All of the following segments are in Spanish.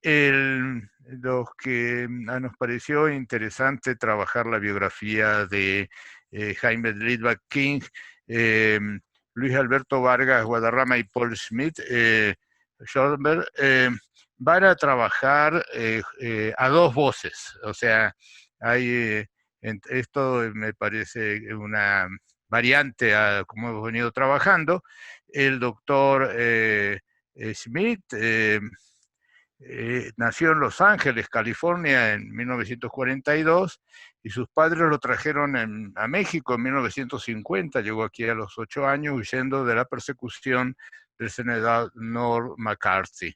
los que nos pareció interesante trabajar la biografía de Jaime Litvak King, Luis Alberto Vargas Guadarrama y Paul Schmidt, Schoenberg, van a trabajar a dos voces. O sea, hay, esto me parece una variante a cómo hemos venido trabajando. El doctor Schmidt nació en Los Ángeles, California, en 1942, y sus padres lo trajeron a México en 1950. Llegó aquí a los 8 años huyendo de la persecución del senador McCarthy.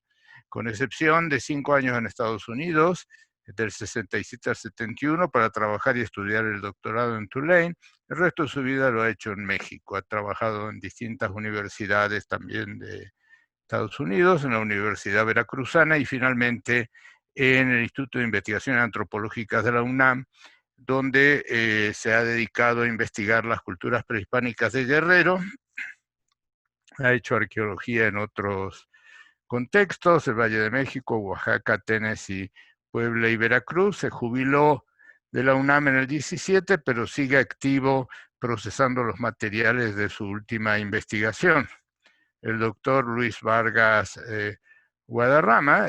Con excepción de 5 años en Estados Unidos, del 67 al 71, para trabajar y estudiar el doctorado en Tulane, el resto de su vida lo ha hecho en México. Ha trabajado en distintas universidades también de Estados Unidos, en la Universidad Veracruzana y finalmente en el Instituto de Investigaciones Antropológicas de la UNAM, donde se ha dedicado a investigar las culturas prehispánicas de Guerrero. Ha hecho arqueología en otros contextos, el Valle de México, Oaxaca, Tennessee, Puebla y Veracruz. Se jubiló de la UNAM en el 17, pero sigue activo procesando los materiales de su última investigación. El doctor Luis Vargas Guadarrama,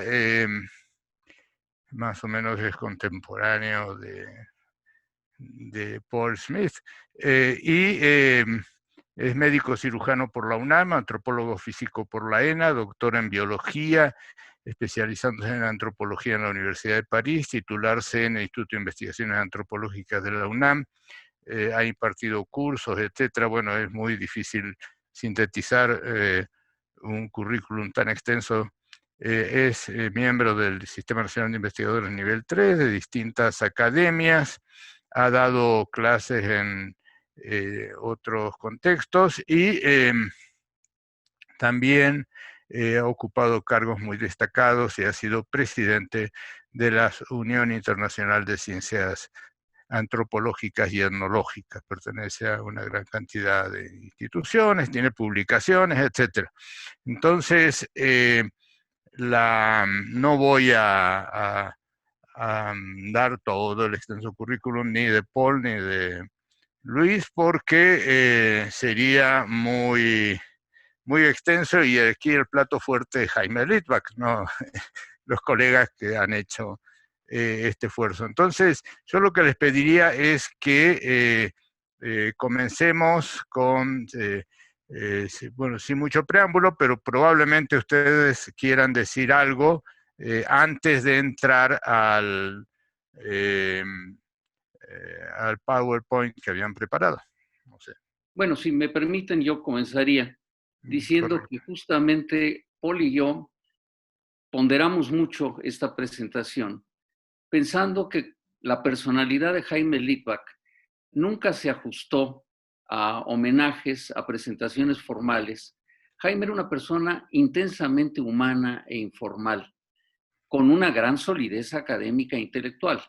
más o menos es contemporáneo de Paul Smith, y es médico cirujano por la UNAM, antropólogo físico por la ENA, doctor en biología, especializándose en antropología en la Universidad de París, titularse en el Instituto de Investigaciones Antropológicas de la UNAM, ha impartido cursos, etcétera. Bueno, es muy difícil sintetizar un currículum tan extenso. Es miembro del Sistema Nacional de Investigadores nivel 3 de distintas academias, ha dado clases en otros contextos y también ha ocupado cargos muy destacados y ha sido presidente de la Unión Internacional de Ciencias Antropológicas y Etnológicas. Pertenece a una gran cantidad de instituciones, tiene publicaciones, etc. Entonces, no voy a dar todo el extenso currículum ni de Paul ni de Luis, porque sería muy extenso, y aquí el plato fuerte es Jaime Litvak, ¿no? Los colegas que han hecho este esfuerzo. Entonces, yo lo que les pediría es que comencemos con, bueno, sin mucho preámbulo, pero probablemente ustedes quieran decir algo antes de entrar al PowerPoint que habían preparado. No sé. Bueno, si me permiten, yo comenzaría diciendo Correcto. que justamente Paul y yo ponderamos mucho esta presentación, pensando que la personalidad de Jaime Litvak nunca se ajustó a homenajes, a presentaciones formales. Jaime era una persona intensamente humana e informal, con una gran solidez académica e intelectual.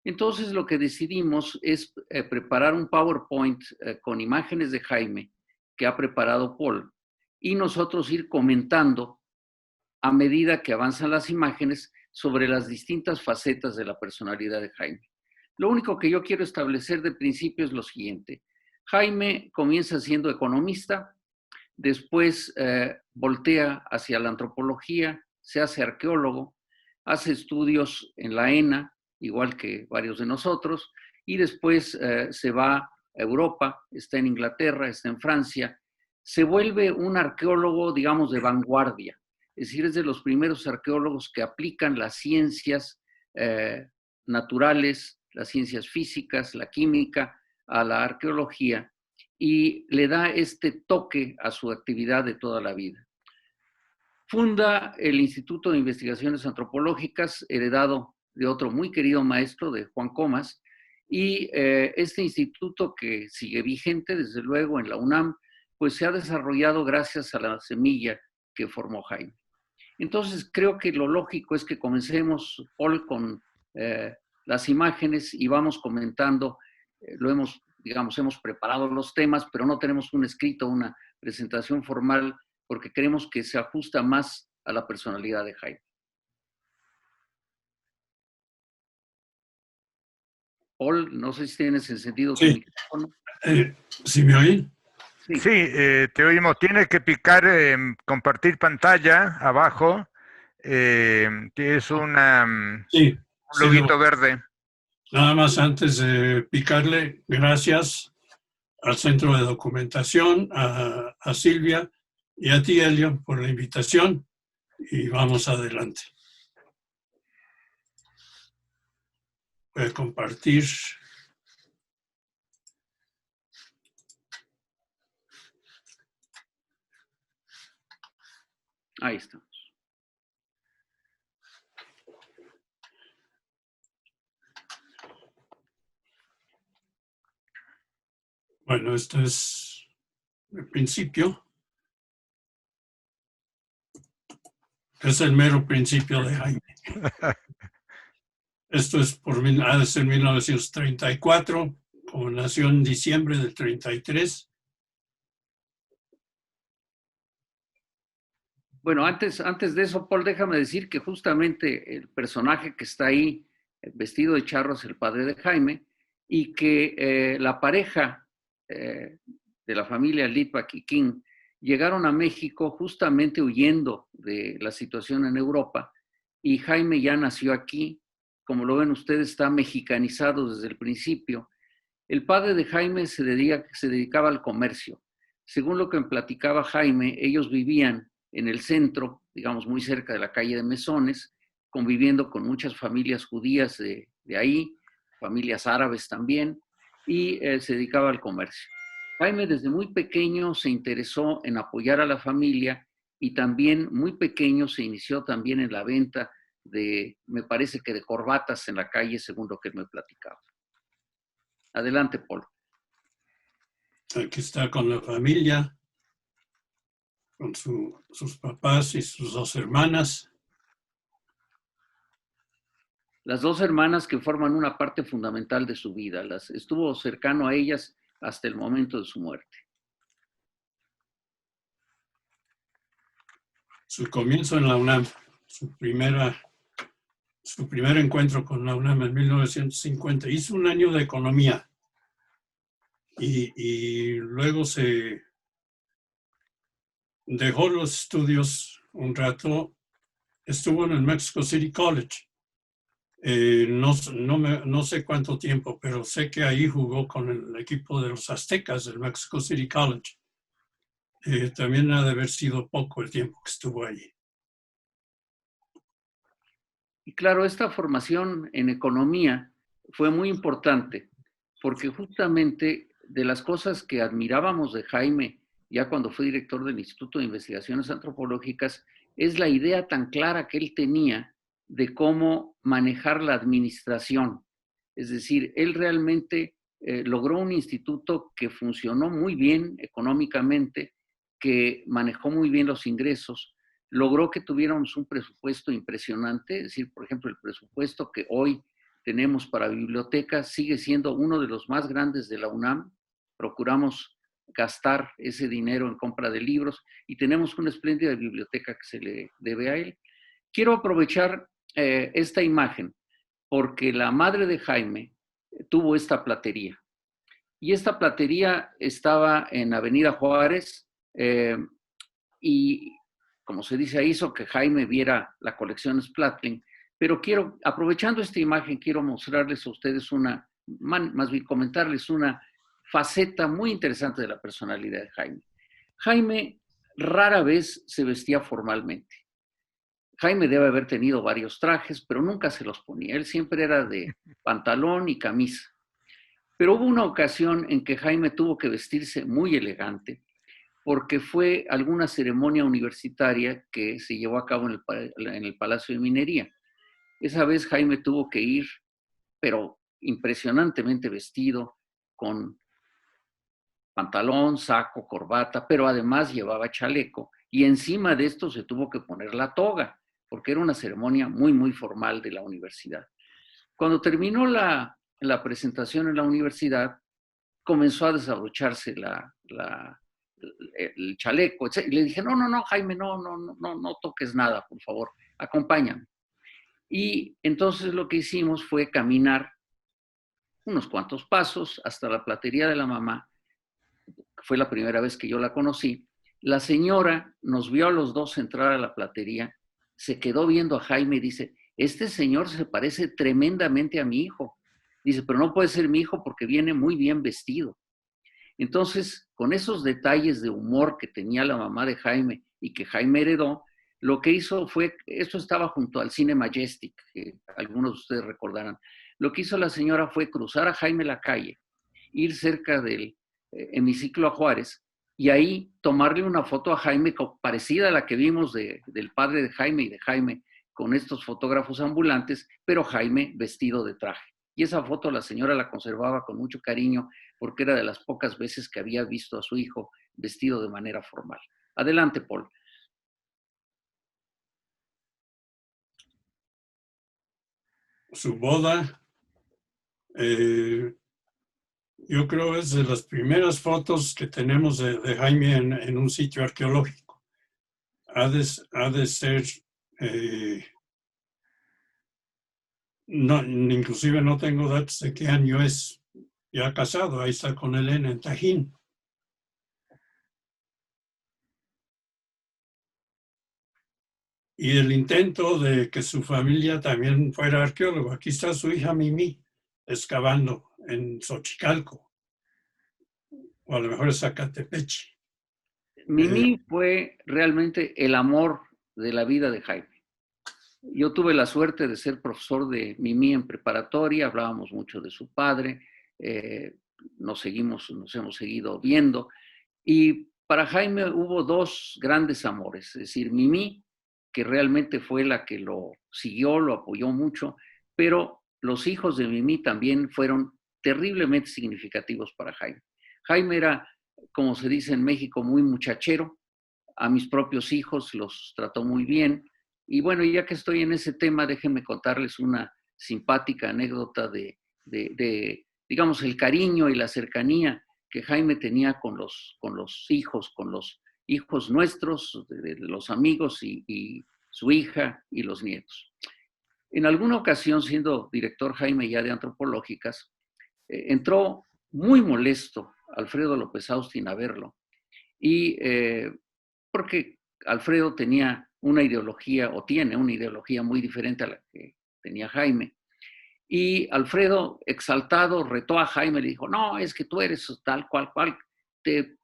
Entonces lo que decidimos es preparar un PowerPoint con imágenes de Jaime que ha preparado Paul y nosotros ir comentando a medida que avanzan las imágenes sobre las distintas facetas de la personalidad de Jaime. Lo único que yo quiero establecer de principio es lo siguiente. Jaime comienza siendo economista, después voltea hacia la antropología, se hace arqueólogo, hace estudios en la ENA, igual que varios de nosotros, y después se va a Europa, está en Inglaterra, está en Francia, se vuelve un arqueólogo, digamos, de vanguardia, es decir, es de los primeros arqueólogos que aplican las ciencias naturales, las ciencias físicas, la química, a la arqueología, y le da este toque a su actividad de toda la vida. Funda el Instituto de Investigaciones Antropológicas, heredado de otro muy querido maestro, de Juan Comas, y este instituto, que sigue vigente desde luego en la UNAM, pues se ha desarrollado gracias a la semilla que formó Jaime. Entonces creo que lo lógico es que comencemos, Paul, con las imágenes y vamos comentando, hemos preparado los temas, pero no tenemos un escrito, una presentación formal, porque creemos que se ajusta más a la personalidad de Jaime. Paul, no sé si tienes encendido tu Sí. micrófono. ¿Sí me oyen? Sí, te oímos. Tienes que picar compartir pantalla abajo. Que es un Sí, sí, loguito verde. nada más antes de picarle, gracias al Centro de Documentación, a Silvia y a ti, Elio, por la invitación y vamos adelante. Voy a compartir. Ahí estamos. Bueno, esto es el principio. Es el mero principio de Jaime. Esto es ha de ser 1934, como nació en diciembre del 33. Bueno, antes de eso, Paul, déjame decir que justamente el personaje que está ahí, vestido de charro, es el padre de Jaime, y que la pareja de la familia Litvak y King llegaron a México justamente huyendo de la situación en Europa, y Jaime ya nació aquí. Como lo ven ustedes, está mexicanizado desde el principio. El padre de Jaime se dedicaba al comercio. Según lo que me platicaba Jaime, ellos vivían en el centro, digamos muy cerca de la calle de Mesones, conviviendo con muchas familias judías de ahí, familias árabes también, y se dedicaba al comercio. Jaime desde muy pequeño se interesó en apoyar a la familia y también muy pequeño se inició también en la venta me parece que de corbatas en la calle, según lo que él me platicaba. Adelante, Paul. Aquí está con la familia, con sus papás y sus dos hermanas. Las dos hermanas que forman una parte fundamental de su vida. Estuvo cercano a ellas hasta el momento de su muerte. Su comienzo en la UNAM, su primer encuentro con la UNAM en 1950. Hizo un año de economía y luego se dejó los estudios un rato. Estuvo en el Mexico City College. No sé cuánto tiempo, pero sé que ahí jugó con el equipo de los Aztecas del Mexico City College. También ha de haber sido poco el tiempo que estuvo allí. Y claro, esta formación en economía fue muy importante porque justamente de las cosas que admirábamos de Jaime, ya cuando fue director del Instituto de Investigaciones Antropológicas, es la idea tan clara que él tenía de cómo manejar la administración. Es decir, él realmente logró un instituto que funcionó muy bien económicamente, que manejó muy bien los ingresos, logró que tuviéramos un presupuesto impresionante. Es decir, por ejemplo, el presupuesto que hoy tenemos para bibliotecas sigue siendo uno de los más grandes de la UNAM. Procuramos gastar ese dinero en compra de libros y tenemos una espléndida biblioteca que se le debe a él. Quiero aprovechar esta imagen porque la madre de Jaime tuvo esta platería. Y esta platería estaba en Avenida Juárez y, como se dice, hizo que Jaime viera la colección Splatling. Pero aprovechando esta imagen, quiero mostrarles a ustedes más bien comentarles una faceta muy interesante de la personalidad de Jaime. Jaime rara vez se vestía formalmente. Jaime debe haber tenido varios trajes, pero nunca se los ponía. Él siempre era de pantalón y camisa. Pero hubo una ocasión en que Jaime tuvo que vestirse muy elegante porque fue alguna ceremonia universitaria que se llevó a cabo en el Palacio de Minería. Esa vez Jaime tuvo que ir, pero impresionantemente vestido, con pantalón, saco, corbata, pero además llevaba chaleco y encima de esto se tuvo que poner la toga, porque era una ceremonia muy, muy formal de la universidad. Cuando terminó la presentación en la universidad, comenzó a desabrocharse el chaleco, etc. Y le dije, no, Jaime, no toques nada, por favor, acompáñame. Y entonces lo que hicimos fue caminar unos cuantos pasos hasta la platería de la mamá. Fue la primera vez que yo la conocí. La señora nos vio a los dos entrar a la platería, se quedó viendo a Jaime y dice, este señor se parece tremendamente a mi hijo. Dice, pero no puede ser mi hijo porque viene muy bien vestido. Entonces, con esos detalles de humor que tenía la mamá de Jaime y que Jaime heredó, lo que hizo fue, esto estaba junto al Cine Majestic, que algunos de ustedes recordarán, lo que hizo la señora fue cruzar a Jaime la calle, ir cerca del hemiciclo a Juárez, y ahí tomarle una foto a Jaime parecida a la que vimos del padre de Jaime y de Jaime con estos fotógrafos ambulantes, pero Jaime vestido de traje. Y esa foto la señora la conservaba con mucho cariño porque era de las pocas veces que había visto a su hijo vestido de manera formal. Adelante, Paul. Su boda, yo creo es de las primeras fotos que tenemos de Jaime en un sitio arqueológico. Ha de ser, no, inclusive no tengo datos de qué año es, ya casado, ahí está con Elena en Tajín. Y el intento de que su familia también fuera arqueólogo. Aquí está su hija Mimi excavando en Xochicalco, o a lo mejor es Zacatepechi. Mimi fue realmente el amor de la vida de Jaime. Yo tuve la suerte de ser profesor de Mimi en preparatoria, hablábamos mucho de su padre, nos hemos seguido viendo, y para Jaime hubo dos grandes amores, es decir, Mimi, que realmente fue la que lo siguió, lo apoyó mucho, pero los hijos de Mimi también fueron terriblemente significativos para Jaime. Jaime era, como se dice en México, muy muchachero, a mis propios hijos los trató muy bien, y bueno, ya que estoy en ese tema, déjenme contarles una simpática anécdota de digamos, el cariño y la cercanía que Jaime tenía con los hijos nuestros, de los amigos y su hija y los nietos. En alguna ocasión, siendo director Jaime ya de antropológicas, entró muy molesto Alfredo López Austin a verlo, y porque Alfredo tenía una ideología, o tiene una ideología muy diferente a la que tenía Jaime. Y Alfredo, exaltado, retó a Jaime, le dijo, no, es que tú eres tal cual, te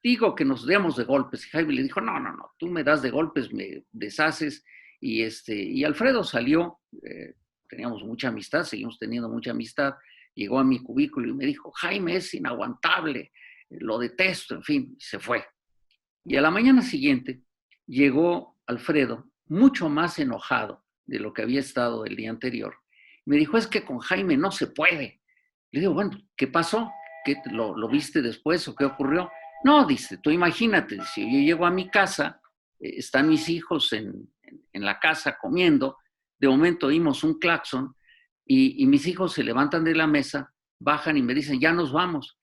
digo que nos demos de golpes. Y Jaime le dijo, no, tú me das de golpes, me deshaces. Y Alfredo salió, teníamos mucha amistad, seguimos teniendo mucha amistad, llegó a mi cubículo y me dijo, Jaime es inaguantable, lo detesto, en fin, se fue. Y a la mañana siguiente llegó Alfredo mucho más enojado de lo que había estado el día anterior. Me dijo, es que con Jaime no se puede. Le digo, bueno, ¿qué pasó? ¿Qué, lo viste después o qué ocurrió? No, dice, tú imagínate, si yo llego a mi casa, están mis hijos en la casa comiendo, de momento oímos un claxon y mis hijos se levantan de la mesa, bajan y me dicen, ya nos vamos.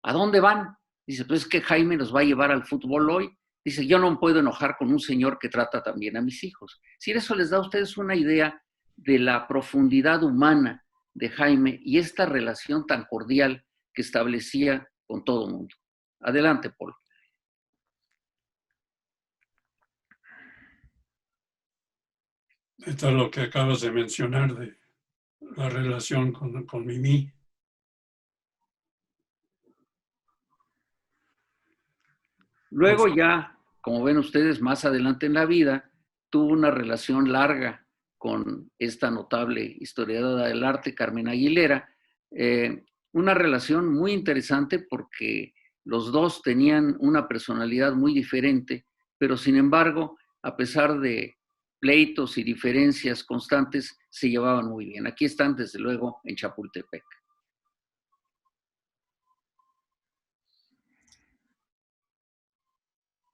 ¿A dónde van? Dice, pues es que Jaime nos va a llevar al fútbol hoy. Dice, yo no me puedo enojar con un señor que trata también a mis hijos. Si eso les da a ustedes una idea de la profundidad humana de Jaime y esta relación tan cordial que establecía con todo el mundo. Adelante, Paul. Esto es lo que acabas de mencionar de la relación con Mimi. Luego ya, como ven ustedes, más adelante en la vida, tuvo una relación larga con esta notable historiadora del arte, Carmen Aguilera, una relación muy interesante porque los dos tenían una personalidad muy diferente, pero sin embargo, a pesar de pleitos y diferencias constantes, se llevaban muy bien. Aquí están, desde luego, en Chapultepec.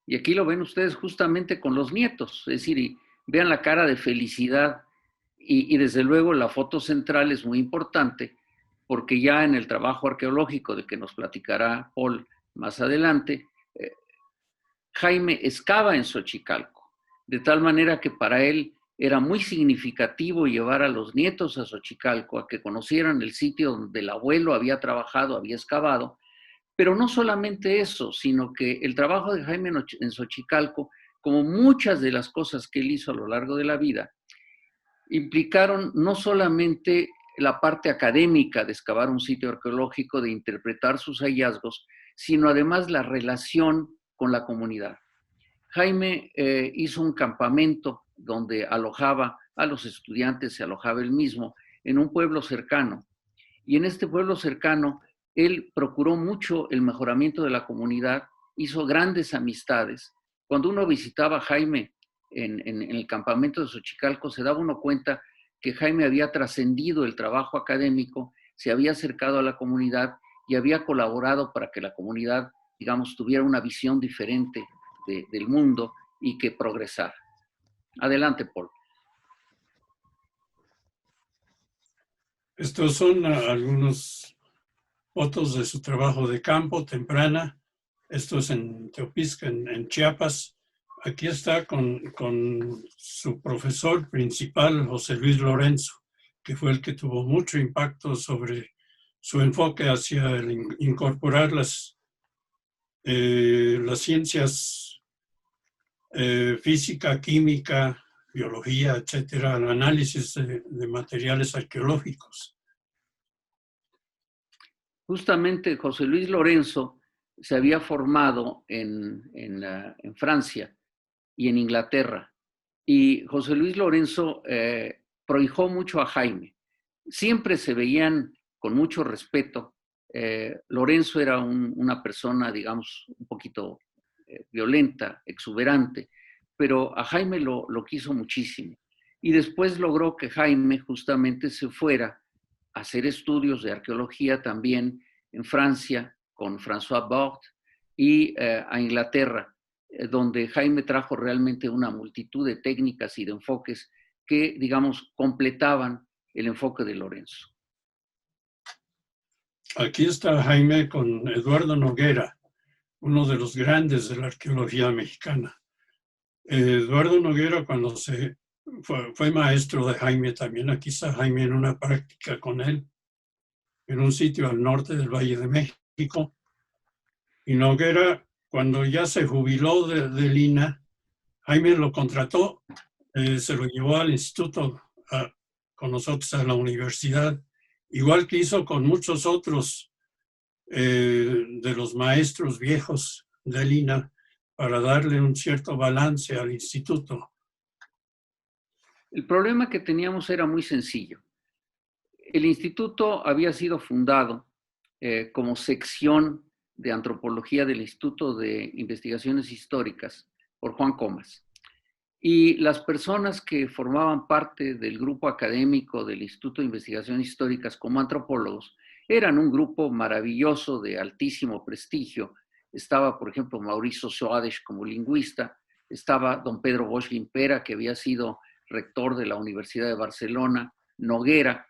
Y aquí lo ven ustedes justamente con los nietos, es decir, y vean la cara de felicidad y desde luego la foto central es muy importante porque ya en el trabajo arqueológico de que nos platicará Paul más adelante, Jaime excava en Xochicalco, de tal manera que para él era muy significativo llevar a los nietos a Xochicalco a que conocieran el sitio donde el abuelo había trabajado, había excavado, pero no solamente eso, sino que el trabajo de Jaime en Xochicalco, como muchas de las cosas que él hizo a lo largo de la vida, implicaron no solamente la parte académica de excavar un sitio arqueológico, de interpretar sus hallazgos, sino además la relación con la comunidad. Jaime hizo un campamento donde alojaba a los estudiantes, se alojaba él mismo, en un pueblo cercano. Y en este pueblo cercano, él procuró mucho el mejoramiento de la comunidad, hizo grandes amistades. Cuando uno visitaba a Jaime en el campamento de Xochicalco, se daba uno cuenta que Jaime había trascendido el trabajo académico, se había acercado a la comunidad y había colaborado para que la comunidad, digamos, tuviera una visión diferente del mundo y que progresara. Adelante, Paul. Estos son algunos fotos de su trabajo de campo temprana. Esto es en Teopisca, en Chiapas. Aquí está con su profesor principal, José Luis Lorenzo, que fue el que tuvo mucho impacto sobre su enfoque hacia el incorporar las ciencias física, química, biología, etcétera, al análisis de materiales arqueológicos. Justamente José Luis Lorenzo se había formado en Francia y en Inglaterra. Y José Luis Lorenzo prohijó mucho a Jaime. Siempre se veían con mucho respeto. Lorenzo era una persona, digamos, un poquito violenta, exuberante, pero a Jaime lo quiso muchísimo. Y después logró que Jaime justamente se fuera a hacer estudios de arqueología también en Francia con François Bord y a Inglaterra, donde Jaime trajo realmente una multitud de técnicas y de enfoques que, digamos, completaban el enfoque de Lorenzo. Aquí está Jaime con Eduardo Noguera, uno de los grandes de la arqueología mexicana. Eduardo Noguera, cuando fue maestro de Jaime también, aquí está Jaime en una práctica con él, en un sitio al norte del Valle de México. Y Noguera, cuando ya se jubiló del INAH, Jaime lo contrató, se lo llevó al instituto con nosotros a la universidad, igual que hizo con muchos otros de los maestros viejos del INAH, para darle un cierto balance al instituto. El problema que teníamos era muy sencillo. El instituto había sido fundado como sección de antropología del Instituto de Investigaciones Históricas por Juan Comas. Y las personas que formaban parte del grupo académico del Instituto de Investigaciones Históricas como antropólogos eran un grupo maravilloso de altísimo prestigio. Estaba, por ejemplo, Mauricio Soares como lingüista, estaba don Pedro Bosch Gimpera, que había sido rector de la Universidad de Barcelona, Noguera,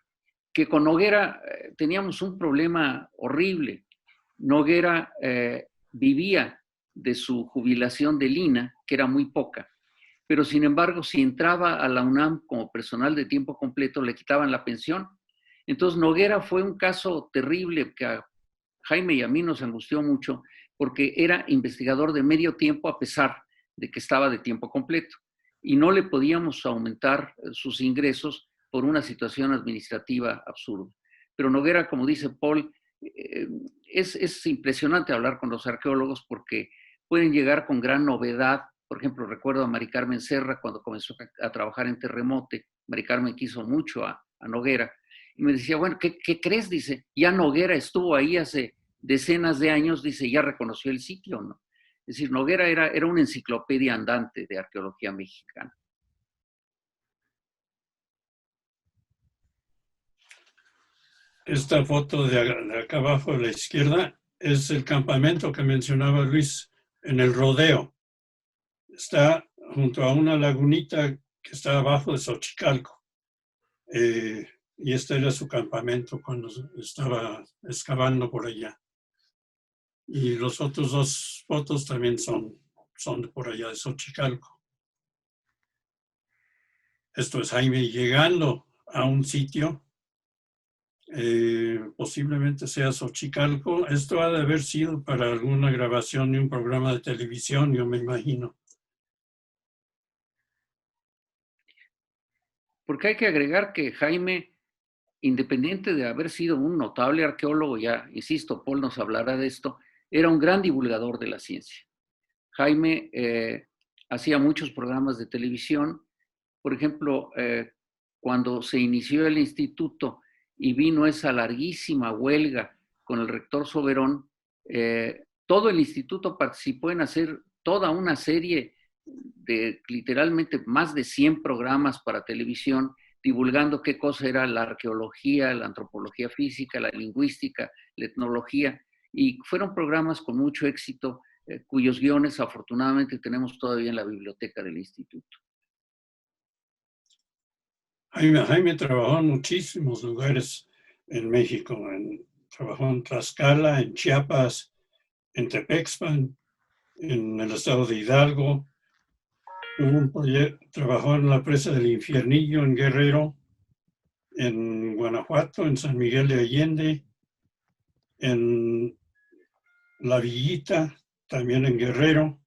que con Noguera teníamos un problema horrible. Noguera vivía de su jubilación del INAH, que era muy poca, pero sin embargo, si entraba a la UNAM como personal de tiempo completo, le quitaban la pensión. Entonces, Noguera fue un caso terrible que a Jaime y a mí nos angustió mucho, porque era investigador de medio tiempo a pesar de que estaba de tiempo completo. Y no le podíamos aumentar sus ingresos por una situación administrativa absurda. Pero Noguera, como dice Paul, es impresionante hablar con los arqueólogos porque pueden llegar con gran novedad. Por ejemplo, recuerdo a Mari Carmen Serra cuando comenzó a trabajar en Terremote. Mari Carmen quiso mucho a Noguera y me decía, bueno, ¿qué crees? Dice, ya Noguera estuvo ahí hace decenas de años, dice, ya reconoció el sitio, ¿no? Es decir, Noguera era una enciclopedia andante de arqueología mexicana. Esta foto de acá abajo a la izquierda es el campamento que mencionaba Luis en el Rodeo. Está junto a una lagunita que está abajo de Xochicalco. Y este era su campamento cuando estaba excavando por allá. Y los otros dos fotos también son de por allá de Xochicalco. esto es Jaime llegando a un sitio, posiblemente sea Xochicalco. Esto ha de haber sido para alguna grabación de un programa de televisión, yo me imagino. Porque hay que agregar que Jaime, independiente de haber sido un notable arqueólogo, ya insisto, Paul nos hablará de esto, era un gran divulgador de la ciencia. Jaime hacía muchos programas de televisión. Por ejemplo, cuando se inició el instituto y vino esa larguísima huelga con el rector Soberón, todo el instituto participó en hacer toda una serie de literalmente más de 100 programas para televisión, divulgando qué cosa era la arqueología, la antropología física, la lingüística, la etnología, y fueron programas con mucho éxito, cuyos guiones afortunadamente tenemos todavía en la biblioteca del instituto. Jaime trabajó en muchísimos lugares en México. Trabajó en Tlaxcala, en Chiapas, en Tepexpan, en el estado de Hidalgo. Trabajó en la presa del Infiernillo, en Guerrero, en Guanajuato, en San Miguel de Allende, en La Villita, también en Guerrero.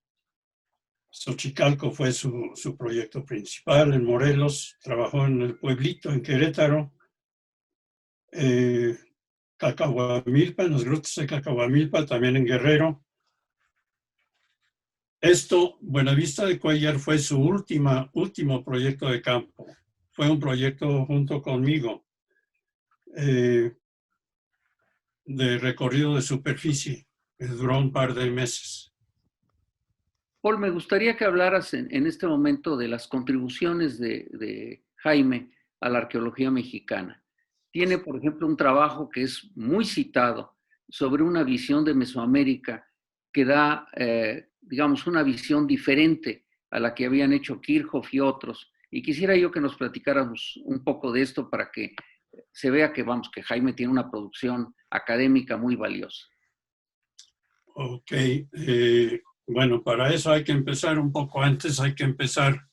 Xochicalco fue su proyecto principal. En Morelos trabajó en el pueblito, en Querétaro. Cacahuamilpa, en las grutas de Cacahuamilpa, también en Guerrero. Buenavista de Cuéllar fue su último proyecto de campo. Fue un proyecto junto conmigo de recorrido de superficie, que duró un par de meses. Paul, me gustaría que hablaras en este momento de las contribuciones de Jaime a la arqueología mexicana. Tiene, por ejemplo, un trabajo que es muy citado sobre una visión de Mesoamérica que da, digamos, una visión diferente a la que habían hecho Kirchhoff y otros. Y quisiera yo que nos platicáramos un poco de esto para que se vea que, vamos, que Jaime tiene una producción académica muy valiosa. Ok. Bueno, para eso hay que empezar un poco antes, hay que empezar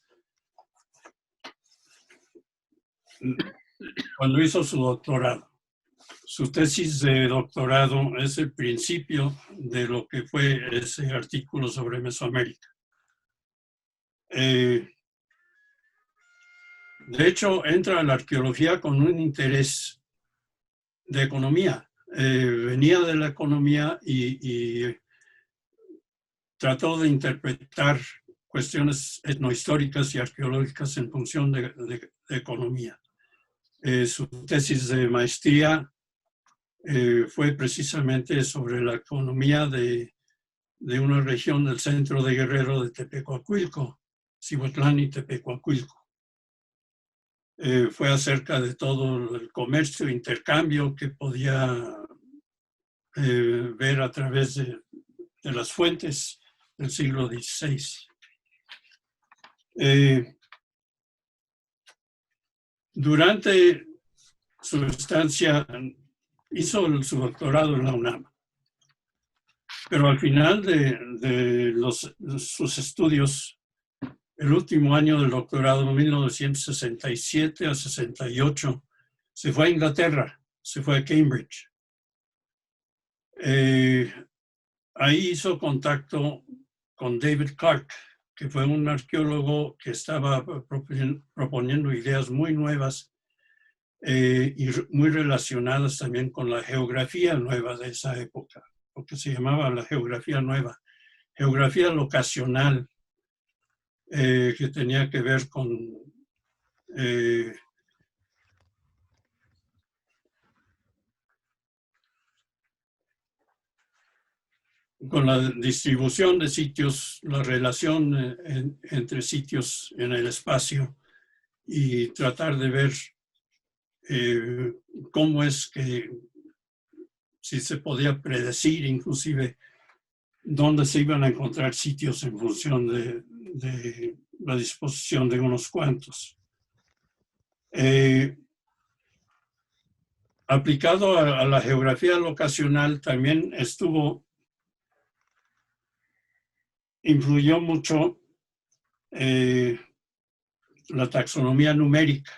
cuando hizo su doctorado. Su tesis de doctorado es el principio de lo que fue ese artículo sobre Mesoamérica. De hecho, entra a la arqueología con un interés de economía. Venía de la economía y trató de interpretar cuestiones etnohistóricas y arqueológicas en función de economía. Su tesis de maestría fue precisamente sobre la economía de una región del centro de Guerrero de Tepecuacuilco, Cihuatlán y Tepecuacuilco. Fue acerca de todo el comercio e intercambio que podía ver a través de las fuentes del siglo XVI. Durante su estancia hizo su doctorado en la UNAM, pero al final de sus estudios, el último año del doctorado, 1967 a 68, se fue a Inglaterra, se fue a Cambridge. Ahí hizo contacto con David Clark, que fue un arqueólogo que estaba proponiendo ideas muy nuevas y muy relacionadas también con la geografía nueva de esa época, lo que se llamaba la geografía nueva, geografía locacional, que tenía que ver con la distribución de sitios, la relación entre sitios en el espacio y tratar de ver cómo es que, si se podía predecir inclusive dónde se iban a encontrar sitios en función de la disposición de unos cuantos. Aplicado a la geografía locacional también influyó mucho la taxonomía numérica.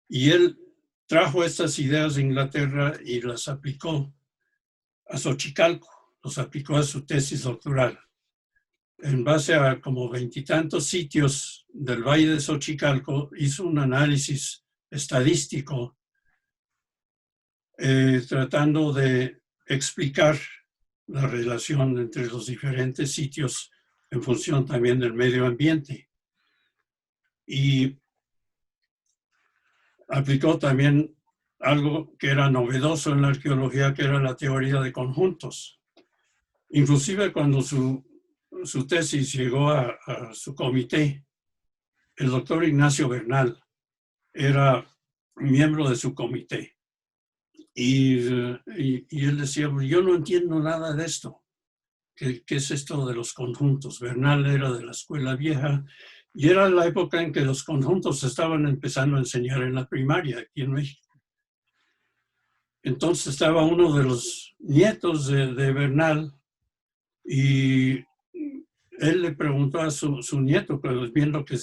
Y él trajo estas ideas de Inglaterra y las aplicó a Xochicalco, los aplicó a su tesis doctoral. En base a como 20 y tantos sitios del Valle de Xochicalco, hizo un análisis estadístico tratando de explicar la relación entre los diferentes sitios en función también del medio ambiente. Y aplicó también algo que era novedoso en la arqueología, que era la teoría de conjuntos. Inclusive cuando su tesis llegó a su comité, el doctor Ignacio Bernal era miembro de su comité. Y él decía, yo no entiendo nada de esto. ¿Qué es esto de los conjuntos? Bernal era de la escuela vieja y era la época en que los conjuntos se estaban empezando a enseñar en la primaria aquí en México. Entonces estaba uno de los nietos de Bernal y él le preguntó a su nieto, viendo que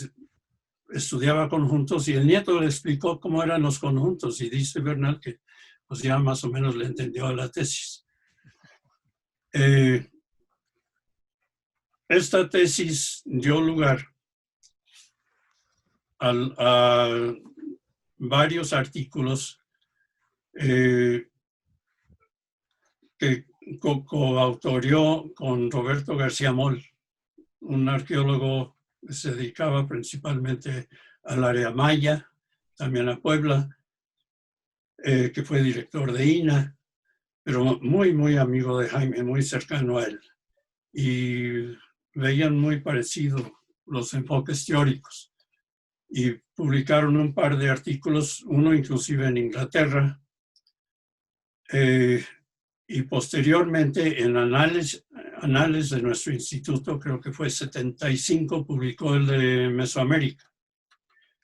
estudiaba conjuntos, y el nieto le explicó cómo eran los conjuntos, y dice Bernal que pues ya más o menos le entendió a la tesis. Esta tesis dio lugar a varios artículos que coautorió con Roberto García Moll, un arqueólogo que se dedicaba principalmente al área maya, también a Puebla, que fue director de INA, pero muy, muy amigo de Jaime, muy cercano a él. Y veían muy parecidos los enfoques teóricos. Y publicaron un par de artículos, uno inclusive en Inglaterra, y posteriormente en Anales de nuestro instituto, creo que fue 75, publicó el de Mesoamérica,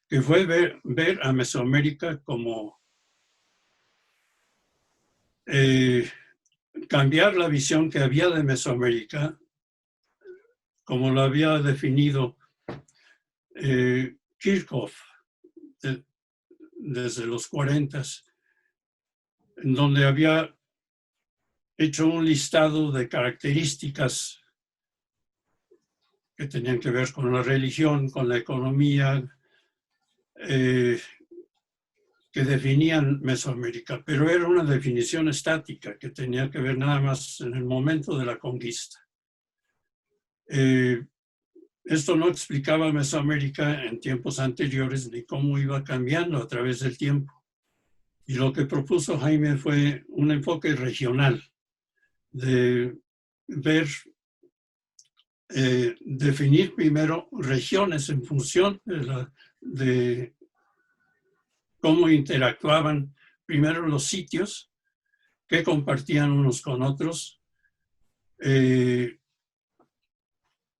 que fue ver a Mesoamérica como cambiar la visión que había de Mesoamérica, como lo había definido Kirchhoff desde los 40s, en donde había hecho un listado de características que tenían que ver con la religión, con la economía, que definían Mesoamérica, pero era una definición estática que tenía que ver nada más en el momento de la conquista. Esto no explicaba Mesoamérica en tiempos anteriores ni cómo iba cambiando a través del tiempo. Y lo que propuso Jaime fue un enfoque regional, de ver, definir primero regiones en función de cómo interactuaban primero los sitios que compartían unos con otros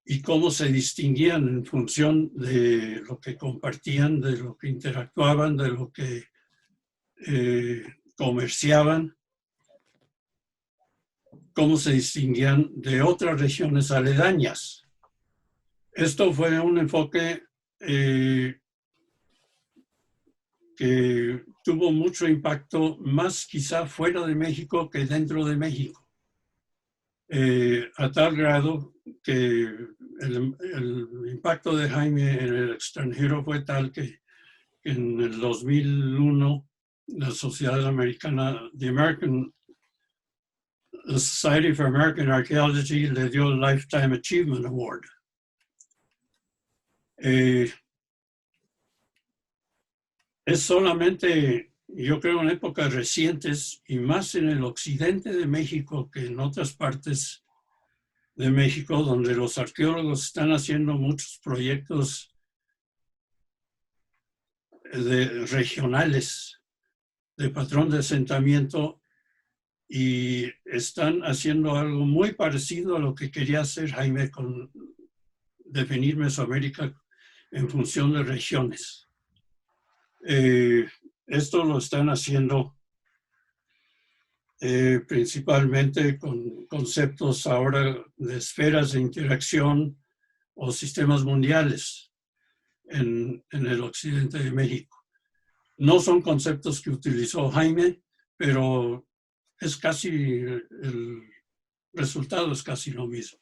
y cómo se distinguían en función de lo que compartían, de lo que interactuaban, de lo que comerciaban, cómo se distinguían de otras regiones aledañas. Esto fue un enfoque que tuvo mucho impacto, más quizá fuera de México que dentro de México, a tal grado que el impacto de Jaime en el extranjero fue tal que en el 2001 la Sociedad Americana, the Society for American Archaeology, le dio el Lifetime Achievement Award. Es solamente, yo creo, en épocas recientes y más en el occidente de México que en otras partes de México, donde los arqueólogos están haciendo muchos proyectos regionales de patrón de asentamiento y están haciendo algo muy parecido a lo que quería hacer Jaime con definir Mesoamérica en función de regiones. Esto lo están haciendo principalmente con conceptos ahora de esferas de interacción o sistemas mundiales. en el occidente de México. No son conceptos que utilizó Jaime, pero es casi, el resultado es casi lo mismo.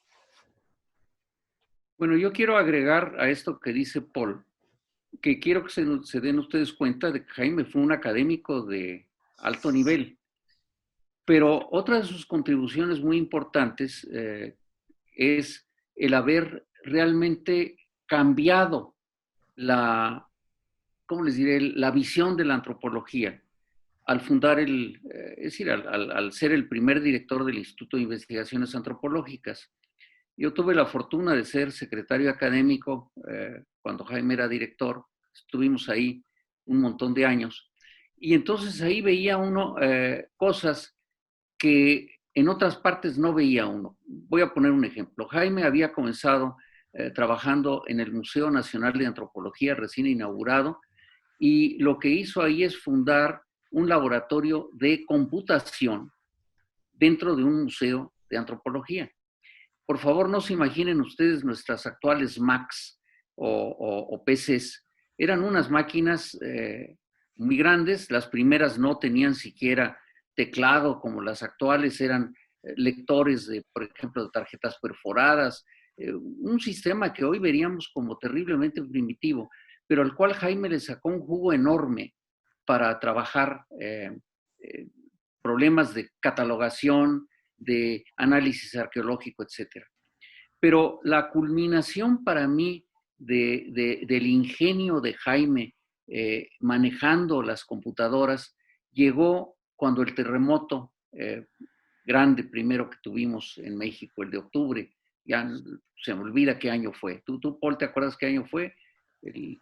Bueno, yo quiero agregar a esto que dice Paul, que quiero que se den ustedes cuenta de que Jaime fue un académico de alto nivel, pero otra de sus contribuciones muy importantes es el haber realmente cambiado ¿cómo les diré?, la visión de la antropología al fundar es decir, al ser el primer director del Instituto de Investigaciones Antropológicas. Yo tuve la fortuna de ser secretario académico cuando Jaime era director. Estuvimos ahí un montón de años. Y entonces ahí veía uno cosas que en otras partes no veía uno. Voy a poner un ejemplo. Jaime había comenzado trabajando en el Museo Nacional de Antropología, recién inaugurado, y lo que hizo ahí es fundar un laboratorio de computación dentro de un museo de antropología. Por favor, no se imaginen ustedes nuestras actuales Macs o PCs. Eran unas máquinas muy grandes. Las primeras no tenían siquiera teclado como las actuales. Eran lectores, por ejemplo, de tarjetas perforadas. Un sistema que hoy veríamos como terriblemente primitivo, pero al cual Jaime le sacó un jugo enorme para trabajar problemas de catalogación, de análisis arqueológico, etc. Pero la culminación para mí del ingenio de Jaime manejando las computadoras llegó cuando el terremoto grande primero que tuvimos en México, el de octubre, ya se me olvida qué año fue. ¿Tú, Paul, te acuerdas qué año fue? El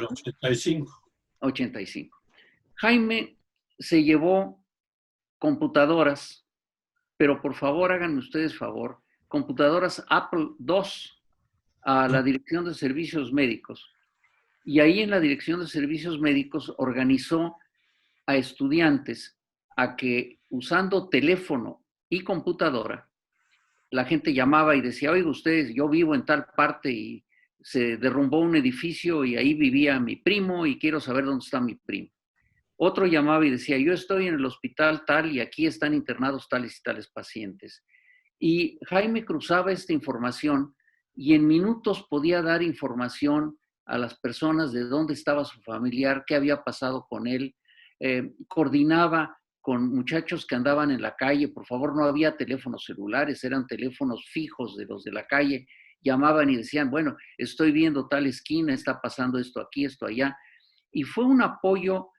85. 85. Jaime se llevó computadoras, pero por favor, háganme ustedes favor, computadoras Apple II a la Dirección de Servicios Médicos. Y ahí en la Dirección de Servicios Médicos organizó a estudiantes a que usando teléfono y computadora, la gente llamaba y decía, oiga ustedes, yo vivo en tal parte y se derrumbó un edificio y ahí vivía mi primo y quiero saber dónde está mi primo. Otro llamaba y decía, yo estoy en el hospital tal y aquí están internados tales y tales pacientes. Y Jaime cruzaba esta información y en minutos podía dar información a las personas de dónde estaba su familiar, qué había pasado con él. Coordinaba con muchachos que andaban en la calle. Por favor, no había teléfonos celulares, eran teléfonos fijos de los de la calle. Llamaban y decían, bueno, estoy viendo tal esquina, está pasando esto aquí, esto allá. Y fue un apoyo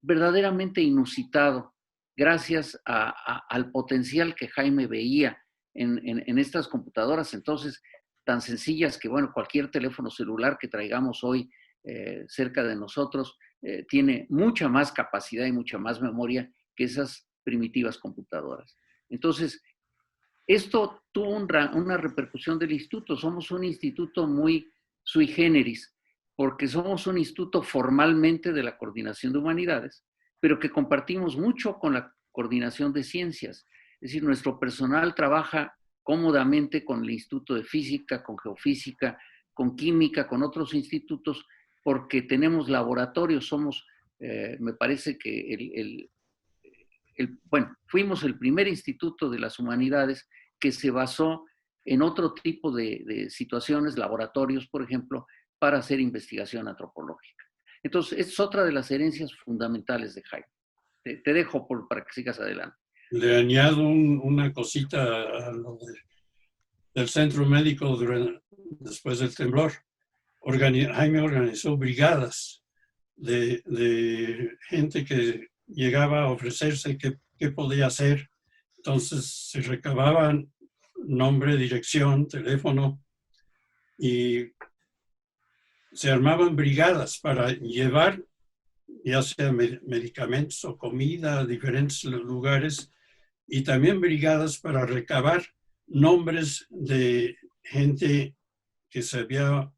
verdaderamente inusitado, gracias al potencial que Jaime veía en estas computadoras, entonces tan sencillas que, bueno, cualquier teléfono celular que traigamos hoy cerca de nosotros tiene mucha más capacidad y mucha más memoria que esas primitivas computadoras. Entonces, esto tuvo una repercusión del instituto. Somos un instituto muy sui generis, porque somos un instituto formalmente de la coordinación de humanidades, pero que compartimos mucho con la coordinación de ciencias. Es decir, nuestro personal trabaja cómodamente con el Instituto de Física, con Geofísica, con Química, con otros institutos, porque tenemos laboratorios. Somos, me parece que bueno, fuimos el primer instituto de las humanidades que se basó en otro tipo de situaciones, laboratorios, por ejemplo, para hacer investigación antropológica. Entonces, es otra de las herencias fundamentales de Jaime. Te dejo para que sigas adelante. Le añado una cosita a lo del centro médico después del temblor. Jaime organizó brigadas de gente que llegaba a ofrecerse qué podía hacer. Entonces se recababan nombre, dirección, teléfono y se armaban brigadas para llevar ya sea medicamentos o comida a diferentes lugares, y también brigadas para recabar nombres de gente que se había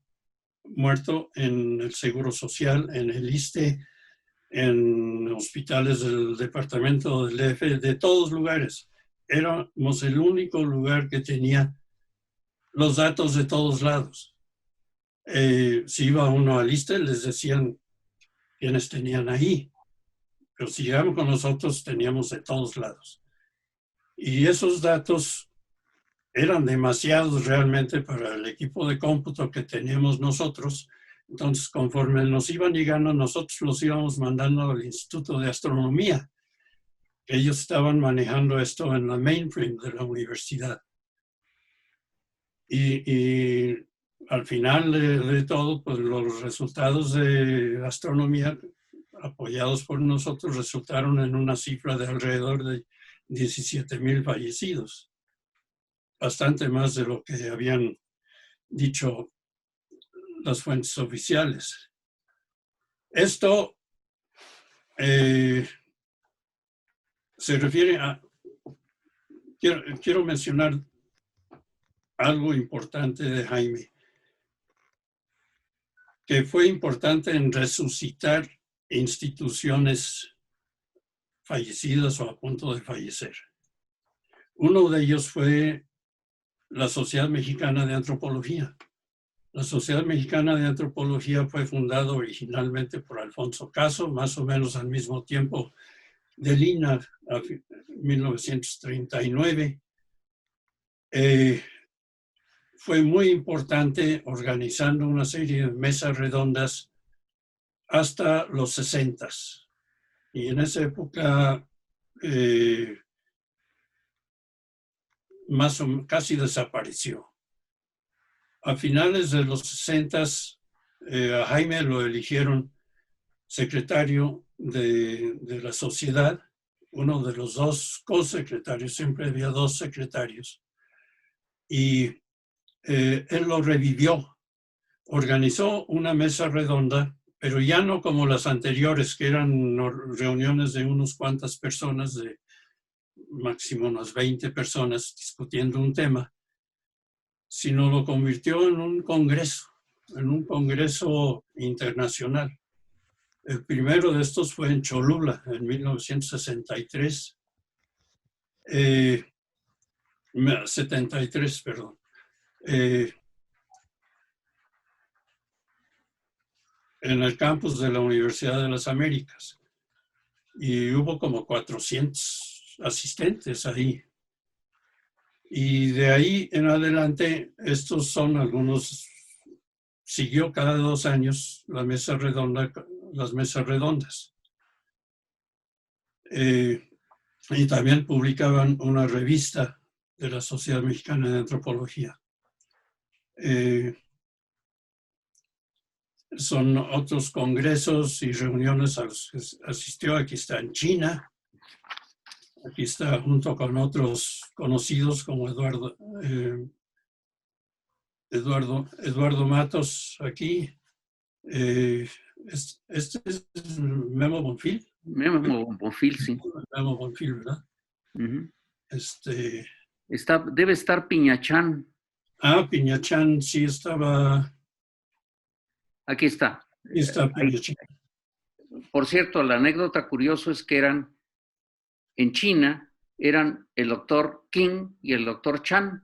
muerto en el Seguro Social, en el ISSSTE, en hospitales del departamento del DF, de todos lugares. Éramos el único lugar que tenía los datos de todos lados. Si iba uno a lista, les decían quiénes tenían ahí. Pero si llegaban con nosotros, teníamos de todos lados. Y esos datos eran demasiados realmente para el equipo de cómputo que teníamos nosotros. Entonces, conforme nos iban llegando, nosotros los íbamos mandando al Instituto de Astronomía. Ellos estaban manejando esto en la mainframe de la universidad. Y al final de todo, pues los resultados de astronomía apoyados por nosotros resultaron en una cifra de alrededor de 17,000 fallecidos. Bastante más de lo que habían dicho las fuentes oficiales. Esto se refiere a... Quiero mencionar algo importante de Jaime, que fue importante en resucitar instituciones fallecidas o a punto de fallecer. Uno de ellos fue la Sociedad Mexicana de Antropología. La Sociedad Mexicana de Antropología fue fundada originalmente por Alfonso Caso, más o menos al mismo tiempo de Lina, en 1939. Fue muy importante organizando una serie de mesas redondas hasta los 60s. Y en esa época casi desapareció. A finales de los 60s, a Jaime lo eligieron secretario de la sociedad, uno de los dos co-secretarios, siempre había dos secretarios. Y él lo revivió, organizó una mesa redonda, pero ya no como las anteriores, que eran reuniones de unas cuantas personas, de máximo unas 20 personas discutiendo un tema, sino lo convirtió en un congreso internacional. El primero de estos fue en Cholula, en 1963. 73, perdón. En el campus de la Universidad de las Américas. Y hubo como 400 asistentes ahí. Y de ahí en adelante, estos son algunos, siguió cada 2 años las mesas redondas. Y también publicaban una revista de la Sociedad Mexicana de Antropología. Son otros congresos y reuniones a los que asistió. Aquí está en China. Aquí está junto con otros conocidos como Eduardo Matos aquí. Este es Memo Bonfil. Memo Bonfil, sí. Memo Bonfil, ¿verdad? Uh-huh. Debe estar Piñachán. Piñachán sí estaba. Aquí está. Aquí está Piñachán. Por cierto, la anécdota curiosa es que en China, eran el doctor King y el doctor Chan.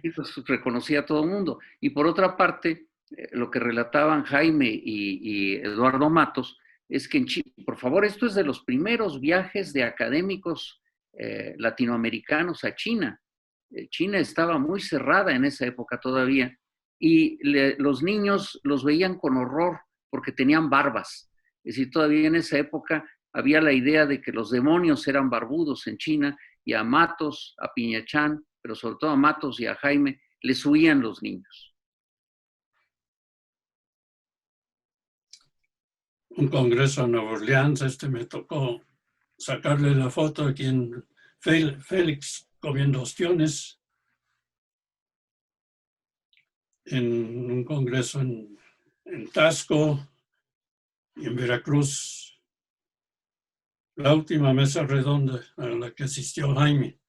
Y los reconocía a todo el mundo. Y por otra parte, lo que relataban Jaime y Eduardo Matos es que en China, por favor, esto es de los primeros viajes de académicos latinoamericanos a China. China estaba muy cerrada en esa época todavía y los niños los veían con horror porque tenían barbas. Es decir, todavía en esa época había la idea de que los demonios eran barbudos en China y a Matos, a Piñachán, pero sobre todo a Matos y a Jaime, les huían los niños. Un congreso en Nueva Orleans, me tocó sacarle la foto aquí en Félix comiendo ostiones, en un congreso en Tasco y en Veracruz. La última mesa redonda a la que asistió Jaime.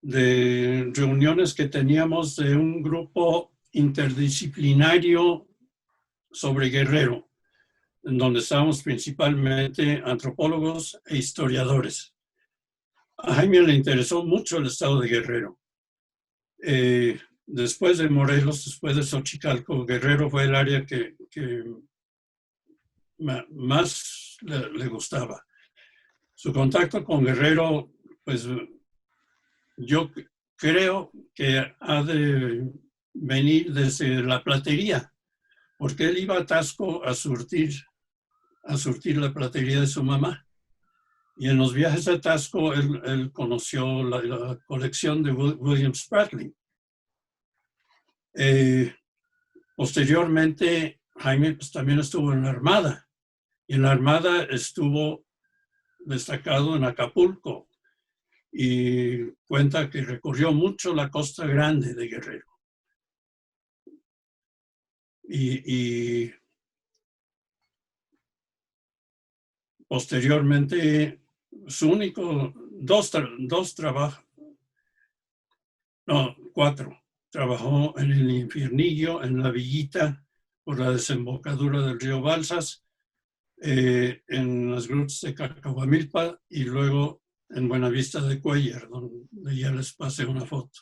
De reuniones que teníamos de un grupo interdisciplinario sobre Guerrero, en donde estábamos principalmente antropólogos e historiadores. a Jaime le interesó mucho el estado de Guerrero. Después de Morelos, después de Xochicalco, Guerrero fue el área que más le gustaba. Su contacto con Guerrero, pues yo creo que ha de venir desde la platería, porque él iba a Tasco a surtir la platería de su mamá. Y en los viajes a Tasco, él conoció la colección de William Spratling. Posteriormente, Jaime pues, también estuvo en la Armada. Y en la Armada estuvo destacado en Acapulco. Y cuenta que recorrió mucho la Costa Grande de Guerrero. Y posteriormente, su único, cuatro. Trabajó en el Infiernillo, en la Villita, por la desembocadura del río Balsas, en las grutas de Cacahuamilpa y luego en Buenavista de Cuéllar, donde ya les pasé una foto.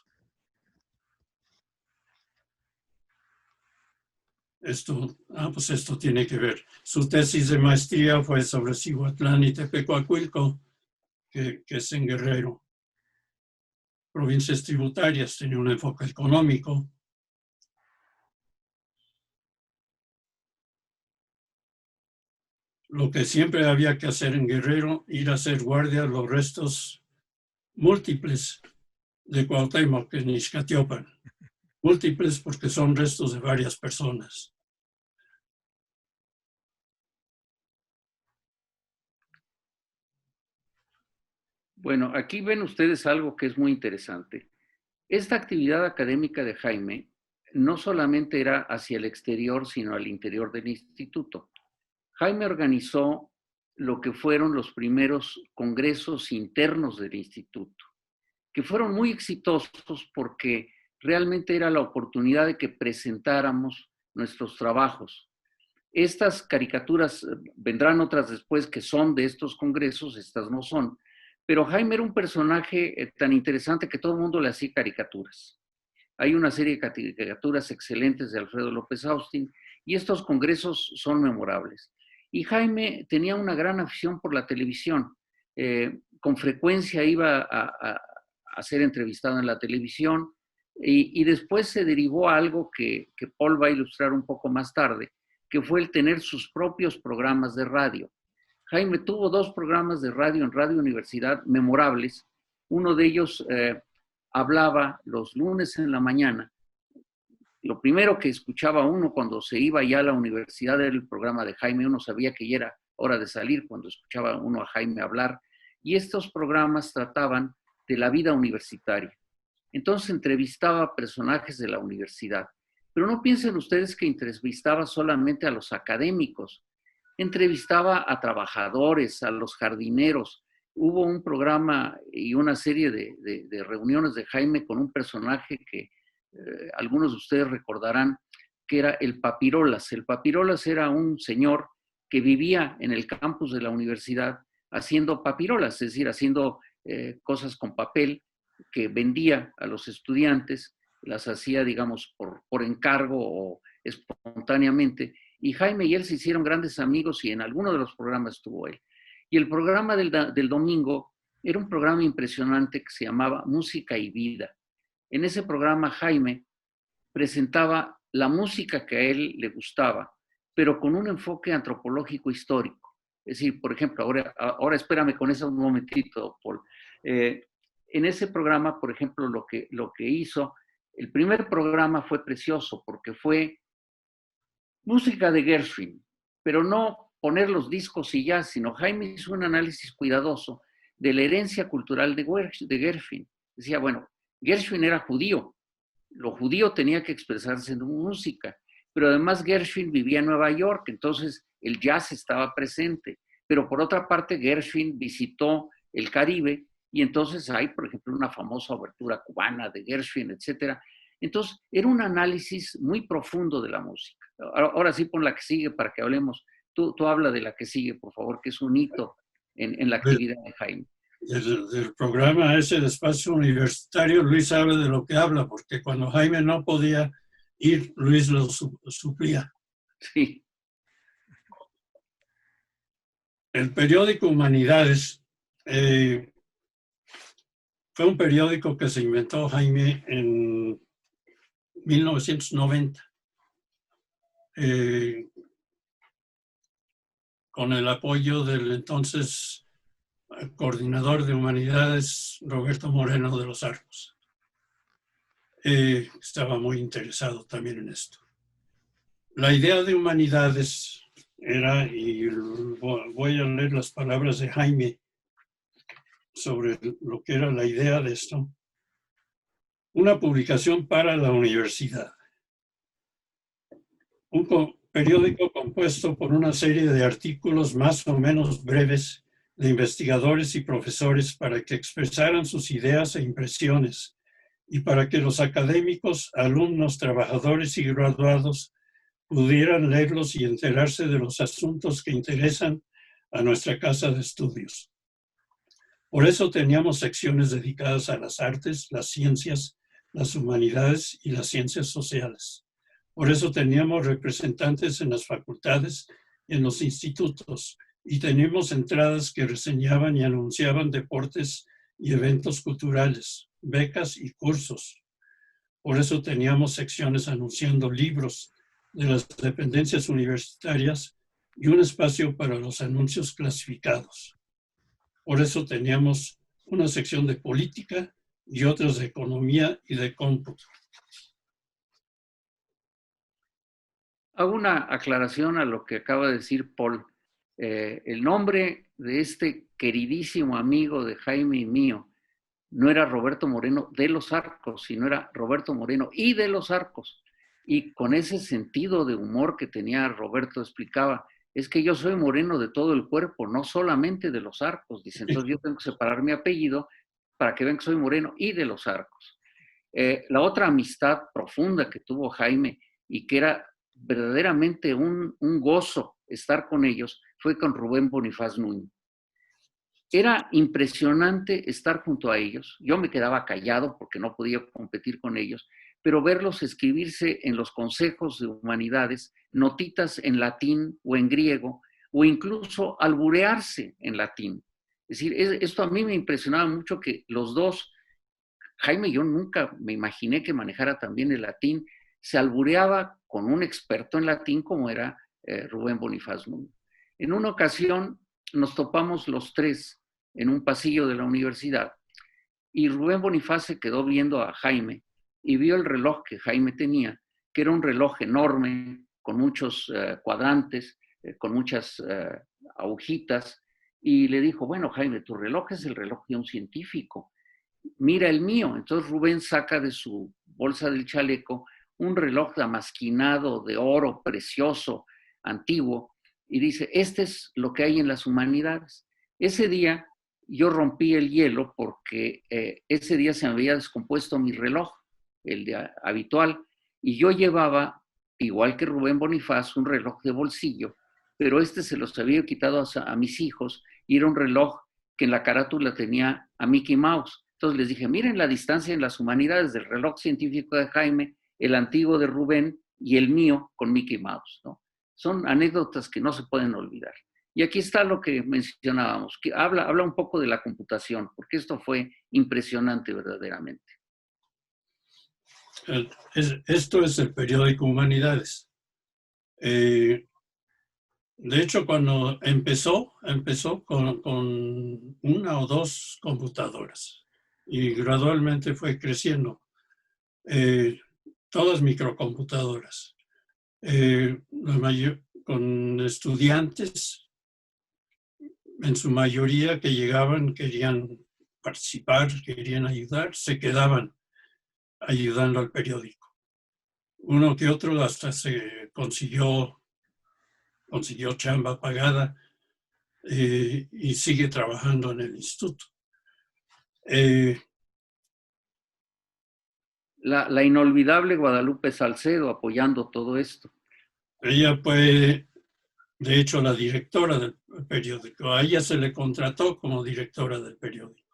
Pues esto tiene que ver. Su tesis de maestría fue sobre Cihuatlán y Tepecuacuilco, que es en Guerrero. Provincias tributarias, tenía un enfoque económico. Lo que siempre había que hacer en Guerrero, ir a hacer guardia a los restos múltiples de Cuauhtémoc en Ixcatiopan. Múltiples porque son restos de varias personas. Bueno, aquí ven ustedes algo que es muy interesante. Esta actividad académica de Jaime no solamente era hacia el exterior, sino al interior del instituto. Jaime organizó lo que fueron los primeros congresos internos del instituto, que fueron muy exitosos porque realmente era la oportunidad de que presentáramos nuestros trabajos. Estas caricaturas, vendrán otras después que son de estos congresos, estas no son, pero Jaime era un personaje tan interesante que todo el mundo le hacía caricaturas. Hay una serie de caricaturas excelentes de Alfredo López Austin y estos congresos son memorables. Y Jaime tenía una gran afición por la televisión. Con frecuencia iba a ser entrevistado en la televisión y después se derivó a algo que Paul va a ilustrar un poco más tarde, que fue el tener sus propios programas de radio. Jaime tuvo 2 programas de radio en Radio Universidad memorables. Uno de ellos hablaba los lunes en la mañana. Lo primero que escuchaba uno cuando se iba ya a la universidad era el programa de Jaime. Uno sabía que ya era hora de salir cuando escuchaba uno a Jaime hablar. Y estos programas trataban de la vida universitaria. Entonces entrevistaba a personajes de la universidad. Pero no piensen ustedes que entrevistaba solamente a los académicos. Entrevistaba a trabajadores, a los jardineros. Hubo un programa y una serie de reuniones de Jaime con un personaje que algunos de ustedes recordarán, que era el Papirolas. El Papirolas era un señor que vivía en el campus de la universidad haciendo papirolas, es decir, haciendo cosas con papel que vendía a los estudiantes, las hacía, digamos, por encargo o espontáneamente. Y Jaime y él se hicieron grandes amigos y en alguno de los programas estuvo él. Y el programa del domingo era un programa impresionante que se llamaba Música y Vida. En ese programa Jaime presentaba la música que a él le gustaba, pero con un enfoque antropológico histórico. Es decir, por ejemplo, ahora espérame con eso un momentito, Paul. En ese programa, por ejemplo, lo que hizo, el primer programa fue precioso porque fue música de Gershwin, pero no poner los discos y ya, sino Jaime hizo un análisis cuidadoso de la herencia cultural de Gershwin. Decía, bueno, Gershwin era judío, lo judío tenía que expresarse en música, pero además Gershwin vivía en Nueva York, entonces el jazz estaba presente, pero por otra parte Gershwin visitó el Caribe y entonces hay, por ejemplo, una famosa obertura cubana de Gershwin, etcétera. Entonces, era un análisis muy profundo de la música. Ahora sí, pon la que sigue para que hablemos. Tú habla de la que sigue, por favor, que es un hito en la actividad de Jaime. del programa ese de espacio universitario, Luis sabe de lo que habla, porque cuando Jaime no podía ir, Luis lo suplía. Sí. El periódico Humanidades fue un periódico que se inventó Jaime en 1990. Con el apoyo del entonces coordinador de Humanidades, Roberto Moreno de los Arcos. Estaba muy interesado también en esto. La idea de Humanidades era, y voy a leer las palabras de Jaime sobre lo que era la idea de esto, una publicación para la universidad. Un periódico compuesto por una serie de artículos más o menos breves de investigadores y profesores para que expresaran sus ideas e impresiones y para que los académicos, alumnos, trabajadores y graduados pudieran leerlos y enterarse de los asuntos que interesan a nuestra casa de estudios. Por eso teníamos secciones dedicadas a las artes, las ciencias, las humanidades y las ciencias sociales. Por eso teníamos representantes en las facultades y en los institutos, y teníamos entradas que reseñaban y anunciaban deportes y eventos culturales, becas y cursos. Por eso teníamos secciones anunciando libros de las dependencias universitarias y un espacio para los anuncios clasificados. Por eso teníamos una sección de política y otras de economía y de cómputo. Hago una aclaración a lo que acaba de decir Paul. El nombre de este queridísimo amigo de Jaime y mío no era Roberto Moreno de los Arcos, sino era Roberto Moreno y de los Arcos. Y con ese sentido de humor que tenía Roberto explicaba, es que yo soy moreno de todo el cuerpo, no solamente de los Arcos. Dice, entonces yo tengo que separar mi apellido para que vean que soy moreno y de los Arcos. La otra amistad profunda que tuvo Jaime y que era verdaderamente un gozo estar con ellos fue con Rubén Bonifaz Nuño. Era impresionante estar junto a ellos. Yo me quedaba callado porque no podía competir con ellos, pero verlos escribirse en los consejos de humanidades, notitas en latín o en griego, o incluso alburearse en latín. Es decir, esto a mí me impresionaba mucho que los dos, Jaime y yo nunca me imaginé que manejara también el latín, se albureaba con un experto en latín como era Rubén Bonifaz Nuño. En una ocasión nos topamos los tres en un pasillo de la universidad y Rubén Bonifaz se quedó viendo a Jaime y vio el reloj que Jaime tenía, que era un reloj enorme, con muchos cuadrantes, con muchas agujitas, y le dijo, bueno, Jaime, tu reloj es el reloj de un científico, mira el mío. Entonces Rubén saca de su bolsa del chaleco un reloj damasquinado de oro precioso, antiguo, y dice, este es lo que hay en las humanidades. Ese día yo rompí el hielo porque ese día se me había descompuesto mi reloj, el de habitual, y yo llevaba, igual que Rubén Bonifaz, un reloj de bolsillo, pero este se los había quitado a mis hijos y era un reloj que en la carátula tenía a Mickey Mouse. Entonces les dije, miren la distancia en las humanidades del reloj científico de Jaime, el antiguo de Rubén y el mío con Mickey Mouse, ¿no? Son anécdotas que no se pueden olvidar. Y aquí está lo que mencionábamos, que habla un poco de la computación, porque esto fue impresionante verdaderamente. Esto es el periódico Humanidades. De hecho, cuando empezó con una o dos computadoras y gradualmente fue creciendo. Todas microcomputadoras. Con estudiantes, en su mayoría que llegaban, querían participar, querían ayudar, se quedaban ayudando al periódico. Uno que otro hasta se consiguió chamba pagada y sigue trabajando en el instituto. La inolvidable Guadalupe Salcedo apoyando todo esto. Ella fue de hecho, la directora del periódico. A ella se le contrató como directora del periódico.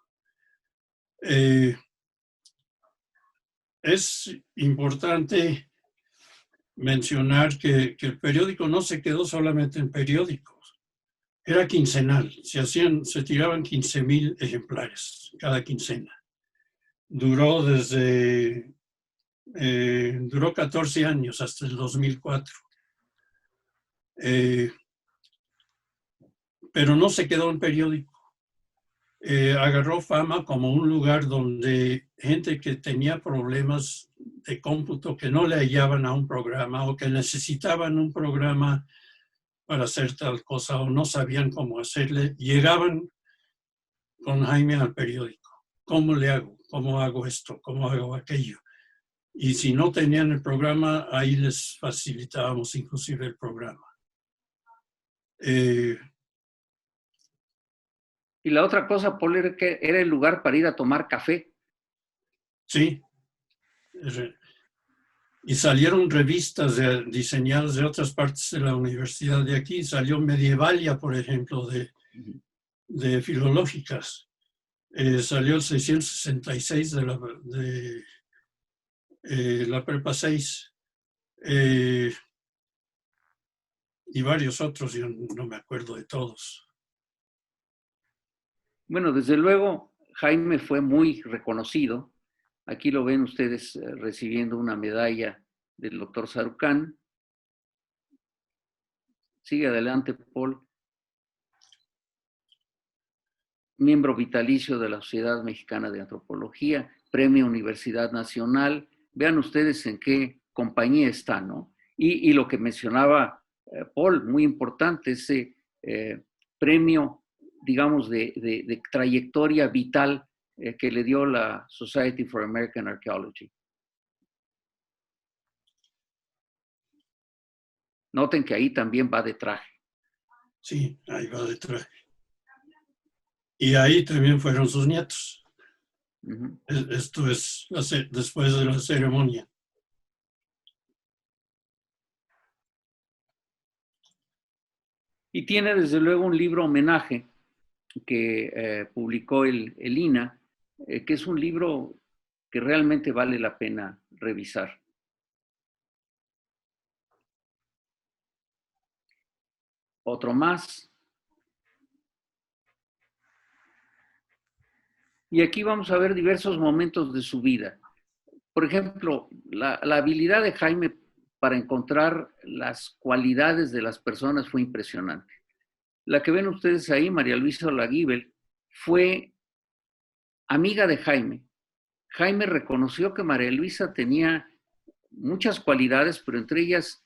Es importante mencionar que el periódico no se quedó solamente en periódicos, era quincenal, se tiraban 15,000 ejemplares cada quincena. Duró 14 años, hasta el 2004. Pero no se quedó en periódico. Agarró fama como un lugar donde gente que tenía problemas de cómputo, que no le hallaban a un programa o que necesitaban un programa para hacer tal cosa o no sabían cómo hacerle, llegaban con Jaime al periódico. ¿Cómo le hago? ¿Cómo hago esto? ¿Cómo hago aquello? Y si no tenían el programa, ahí les facilitábamos inclusive el programa. Y la otra cosa, Paul, era que era el lugar para ir a tomar café. Sí. Y salieron revistas diseñadas de otras partes de la universidad de aquí. Salió Medievalia, por ejemplo, de filológicas. Salió el 666 de la Prepa 6. Y varios otros, yo no me acuerdo de todos. Bueno, desde luego, Jaime fue muy reconocido. Aquí lo ven ustedes recibiendo una medalla del doctor Sarucán. Sigue adelante, Paul. Miembro vitalicio de la Sociedad Mexicana de Antropología, Premio Universidad Nacional. Vean ustedes en qué compañía está, ¿no? Y lo que mencionaba Paul, muy importante, ese premio, digamos, de trayectoria vital que le dio la Society for American Archaeology. Noten que ahí también va de traje. Sí, ahí va de traje. Y ahí también fueron sus nietos. Uh-huh. Esto es después de la ceremonia. Y tiene desde luego un libro homenaje que publicó el INAH, que es un libro que realmente vale la pena revisar. Otro más. Y aquí vamos a ver diversos momentos de su vida. Por ejemplo, la habilidad de Jaime para encontrar las cualidades de las personas fue impresionante. La que ven ustedes ahí, María Luisa Olaguibel, fue amiga de Jaime. Jaime reconoció que María Luisa tenía muchas cualidades, pero entre ellas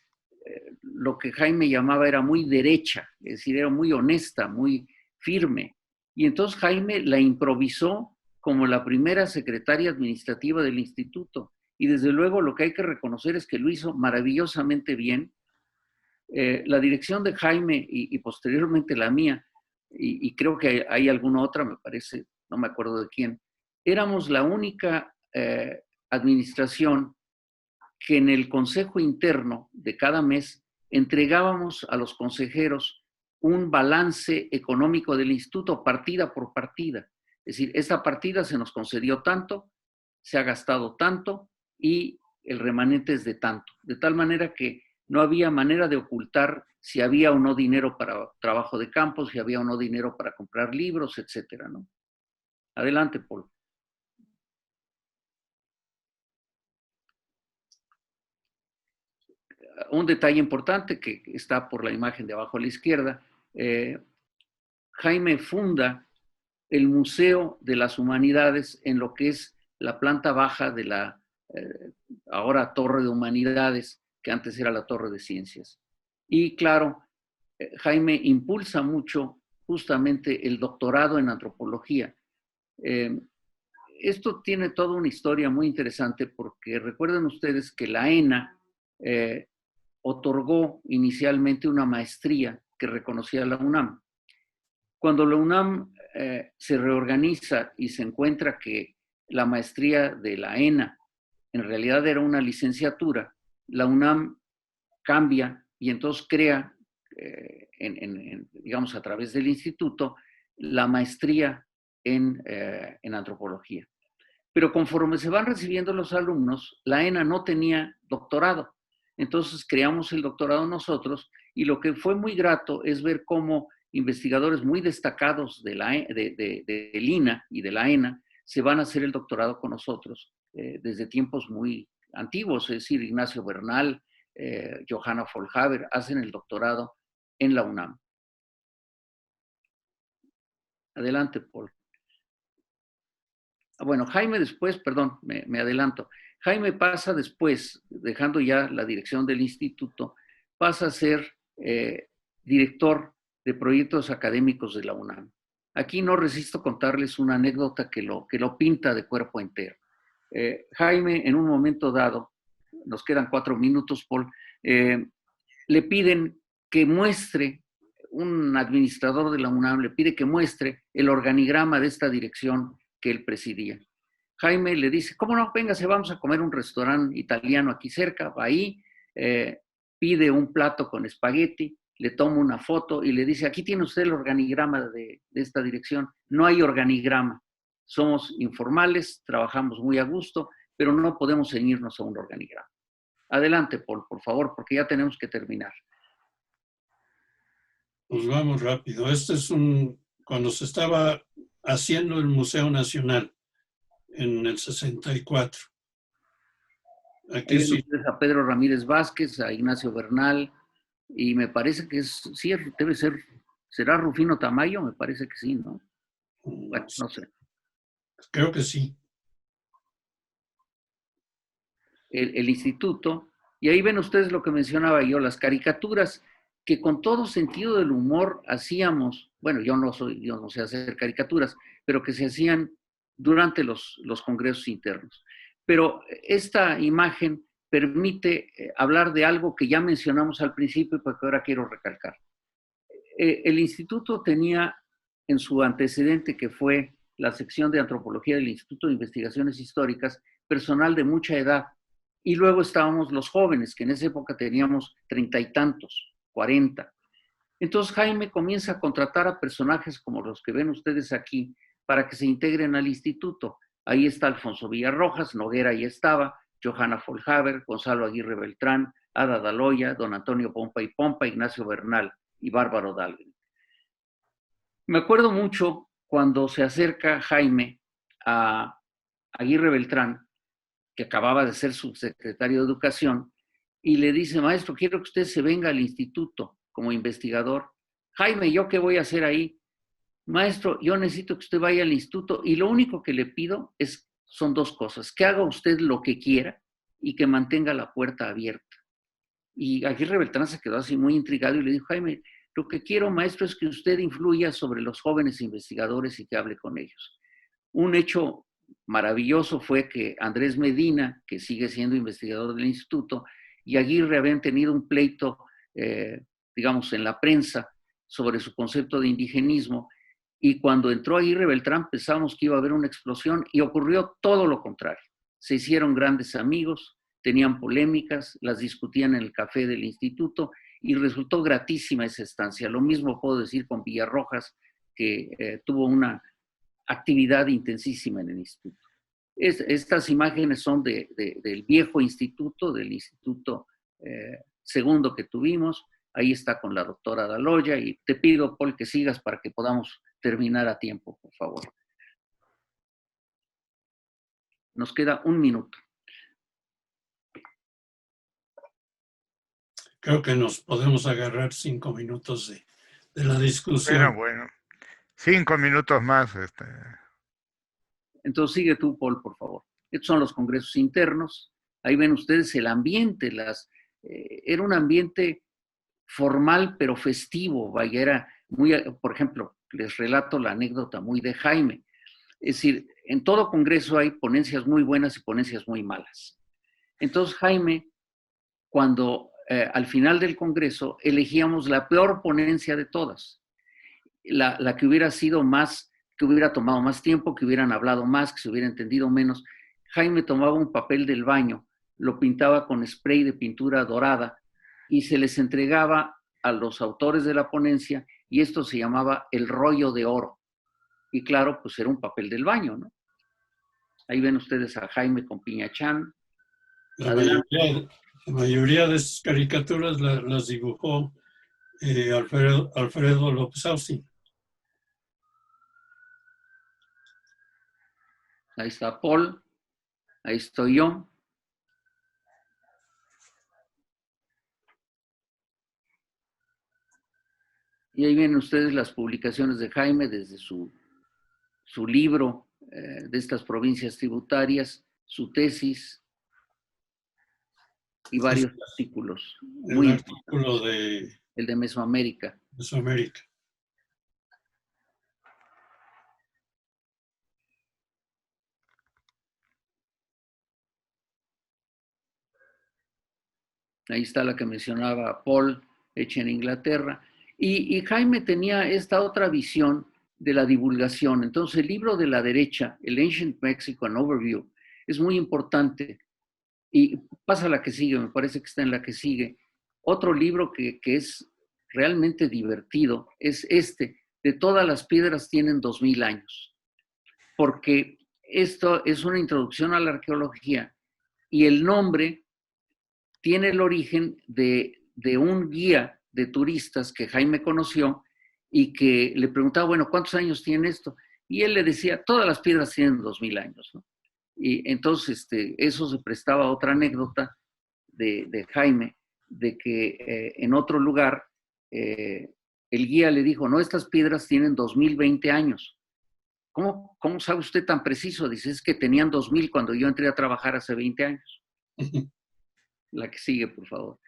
lo que Jaime llamaba era muy derecha, es decir, era muy honesta, muy firme. Y entonces Jaime la improvisó como la primera secretaria administrativa del instituto. Y desde luego lo que hay que reconocer es que lo hizo maravillosamente bien. La dirección de Jaime y posteriormente la mía, y creo que hay alguna otra, me parece, no me acuerdo de quién, éramos la única administración que en el consejo interno de cada mes entregábamos a los consejeros un balance económico del instituto partida por partida. Es decir, esta partida se nos concedió tanto, se ha gastado tanto y el remanente es de tanto. De tal manera que no había manera de ocultar si había o no dinero para trabajo de campo, si había o no dinero para comprar libros, etcétera, ¿no? Adelante, Paul. Un detalle importante que está por la imagen de abajo a la izquierda, Jaime funda el Museo de las Humanidades en lo que es la planta baja de la ahora Torre de Humanidades, que antes era la Torre de Ciencias. Y claro, Jaime impulsa mucho justamente el doctorado en antropología. Esto tiene toda una historia muy interesante porque recuerden ustedes que la ENA otorgó inicialmente una maestría que reconocía la UNAM. Cuando la UNAM se reorganiza y se encuentra que la maestría de la ENA en realidad era una licenciatura, la UNAM cambia y entonces crea digamos, a través del instituto, la maestría en antropología. Pero conforme se van recibiendo los alumnos, la ENA no tenía doctorado. Entonces creamos el doctorado nosotros, y lo que fue muy grato es ver cómo investigadores muy destacados del INA y de la ENA se van a hacer el doctorado con nosotros desde tiempos muy antiguos, es decir, Ignacio Bernal, Johanna Vollhaber, hacen el doctorado en la UNAM. Adelante, Paul. Bueno, Jaime después, perdón, me adelanto. Jaime pasa después, dejando ya la dirección del instituto, pasa a ser director de proyectos académicos de la UNAM. Aquí no resisto contarles una anécdota que lo pinta de cuerpo entero. Jaime, en un momento dado, nos quedan 4 minutos, Paul, le piden que muestre, un administrador de la UNAM le pide que muestre el organigrama de esta dirección que él presidía. Jaime le dice, ¿cómo no? Véngase, vamos a comer un restaurante italiano aquí cerca. Va ahí, pide un plato con espagueti, le toma una foto y le dice, aquí tiene usted el organigrama de esta dirección. No hay organigrama. Somos informales, trabajamos muy a gusto, pero no podemos ceñirnos a un organigrama. Adelante, Paul, por favor, porque ya tenemos que terminar. Pues vamos rápido. Este es cuando se estaba haciendo el Museo Nacional en el 64. Aquí sí. A Pedro Ramírez Vázquez, a Ignacio Bernal, y me parece que sí, debe ser, ¿será Rufino Tamayo? Me parece que sí, ¿no? Bueno, no sé. Creo que sí. El instituto, y ahí ven ustedes lo que mencionaba yo, las caricaturas que con todo sentido del humor hacíamos, bueno, yo no sé hacer caricaturas, pero que se hacían durante los congresos internos. Pero esta imagen permite hablar de algo que ya mencionamos al principio y que ahora quiero recalcar. El instituto tenía en su antecedente, que fue la sección de antropología del Instituto de Investigaciones Históricas, personal de mucha edad. Y luego estábamos los jóvenes, que en esa época teníamos 30 y tantos, 40. Entonces Jaime comienza a contratar a personajes como los que ven ustedes aquí para que se integren al instituto. Ahí está Alfonso Villarrojas, Noguera ahí estaba, Johanna Vollhaber, Gonzalo Aguirre Beltrán, Ada Daloya, don Antonio Pompa y Pompa, Ignacio Bernal y Bárbaro Dahlgren. Me acuerdo mucho cuando se acerca Jaime a Aguirre Beltrán, que acababa de ser subsecretario de Educación, y le dice, maestro, quiero que usted se venga al instituto como investigador. Jaime, ¿yo qué voy a hacer ahí? Maestro, yo necesito que usted vaya al instituto y lo único que le pido son 2 cosas, que haga usted lo que quiera y que mantenga la puerta abierta. Y Aguirre Beltrán se quedó así muy intrigado y le dijo, Jaime, lo que quiero, maestro, es que usted influya sobre los jóvenes investigadores y que hable con ellos. Un hecho maravilloso fue que Andrés Medina, que sigue siendo investigador del instituto, y Aguirre habían tenido un pleito, digamos, en la prensa sobre su concepto de indigenismo, y cuando entró Aguirre Beltrán pensamos que iba a haber una explosión y ocurrió todo lo contrario. Se hicieron grandes amigos, tenían polémicas, las discutían en el café del instituto y resultó gratísima esa estancia. Lo mismo puedo decir con Villarrojas, que tuvo una actividad intensísima en el instituto. Estas imágenes son del viejo instituto, del instituto segundo que tuvimos. Ahí está con la doctora Daloya y te pido, Paul, que sigas para que podamos terminar a tiempo, por favor. Nos queda 1 minuto. Creo que nos podemos agarrar 5 minutos de la discusión. Bueno, 5 minutos más. Entonces sigue tú, Paul, por favor. Estos son los congresos internos. Ahí ven ustedes el ambiente. Era un ambiente formal pero festivo. Vaya, era muy, por ejemplo, les relato la anécdota muy de Jaime. Es decir, en todo congreso hay ponencias muy buenas y ponencias muy malas. Entonces Jaime, cuando al final del congreso elegíamos la peor ponencia de todas, la que hubiera sido más, que hubiera tomado más tiempo, que hubieran hablado más, que se hubiera entendido menos. Jaime tomaba un papel del baño, lo pintaba con spray de pintura dorada y se les entregaba a los autores de la ponencia y esto se llamaba el rollo de oro. Y claro, pues era un papel del baño, ¿no? Ahí ven ustedes a Jaime con Piñachán. La mayoría de esas caricaturas las dibujó Alfredo López Austin. Ahí está Paul, ahí estoy yo. Y ahí ven ustedes las publicaciones de Jaime desde su libro de estas provincias tributarias, su tesis y varios artículos. El artículo el de Mesoamérica. Mesoamérica. Ahí está la que mencionaba Paul, hecha en Inglaterra. Y Jaime tenía esta otra visión de la divulgación. Entonces, el libro de la derecha, el Ancient Mexican Overview, es muy importante. Y pasa a la que sigue, me parece que está en la que sigue. Otro libro que es realmente divertido es este, de todas las piedras tienen 2000 años. Porque esto es una introducción a la arqueología y el nombre tiene el origen de un guía de turistas que Jaime conoció y que le preguntaba, bueno, ¿cuántos años tiene esto? Y él le decía, todas las piedras tienen 2000 años, ¿no? Y entonces eso se prestaba a otra anécdota de Jaime, de que en otro lugar el guía le dijo, no, estas piedras tienen 2020 años. ¿Cómo sabe usted tan preciso? Dice, es que tenían 2000 cuando yo entré a trabajar hace 20 años. La que sigue, por favor.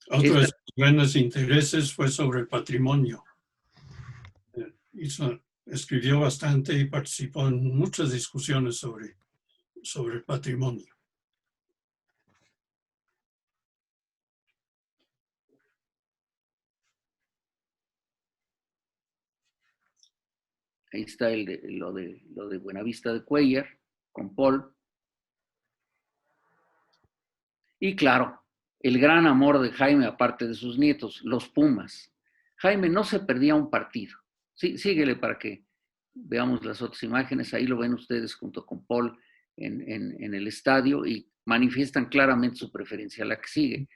Otro de sus grandes intereses fue sobre el patrimonio. Escribió bastante y participó en muchas discusiones sobre el patrimonio. Ahí está lo de Buenavista de Cuéllar, con Paul. Y claro, el gran amor de Jaime, aparte de sus nietos, los Pumas. Jaime no se perdía un partido. Sí, síguele para que veamos las otras imágenes. Ahí lo ven ustedes junto con Paul en el estadio y manifiestan claramente su preferencia. La que sigue.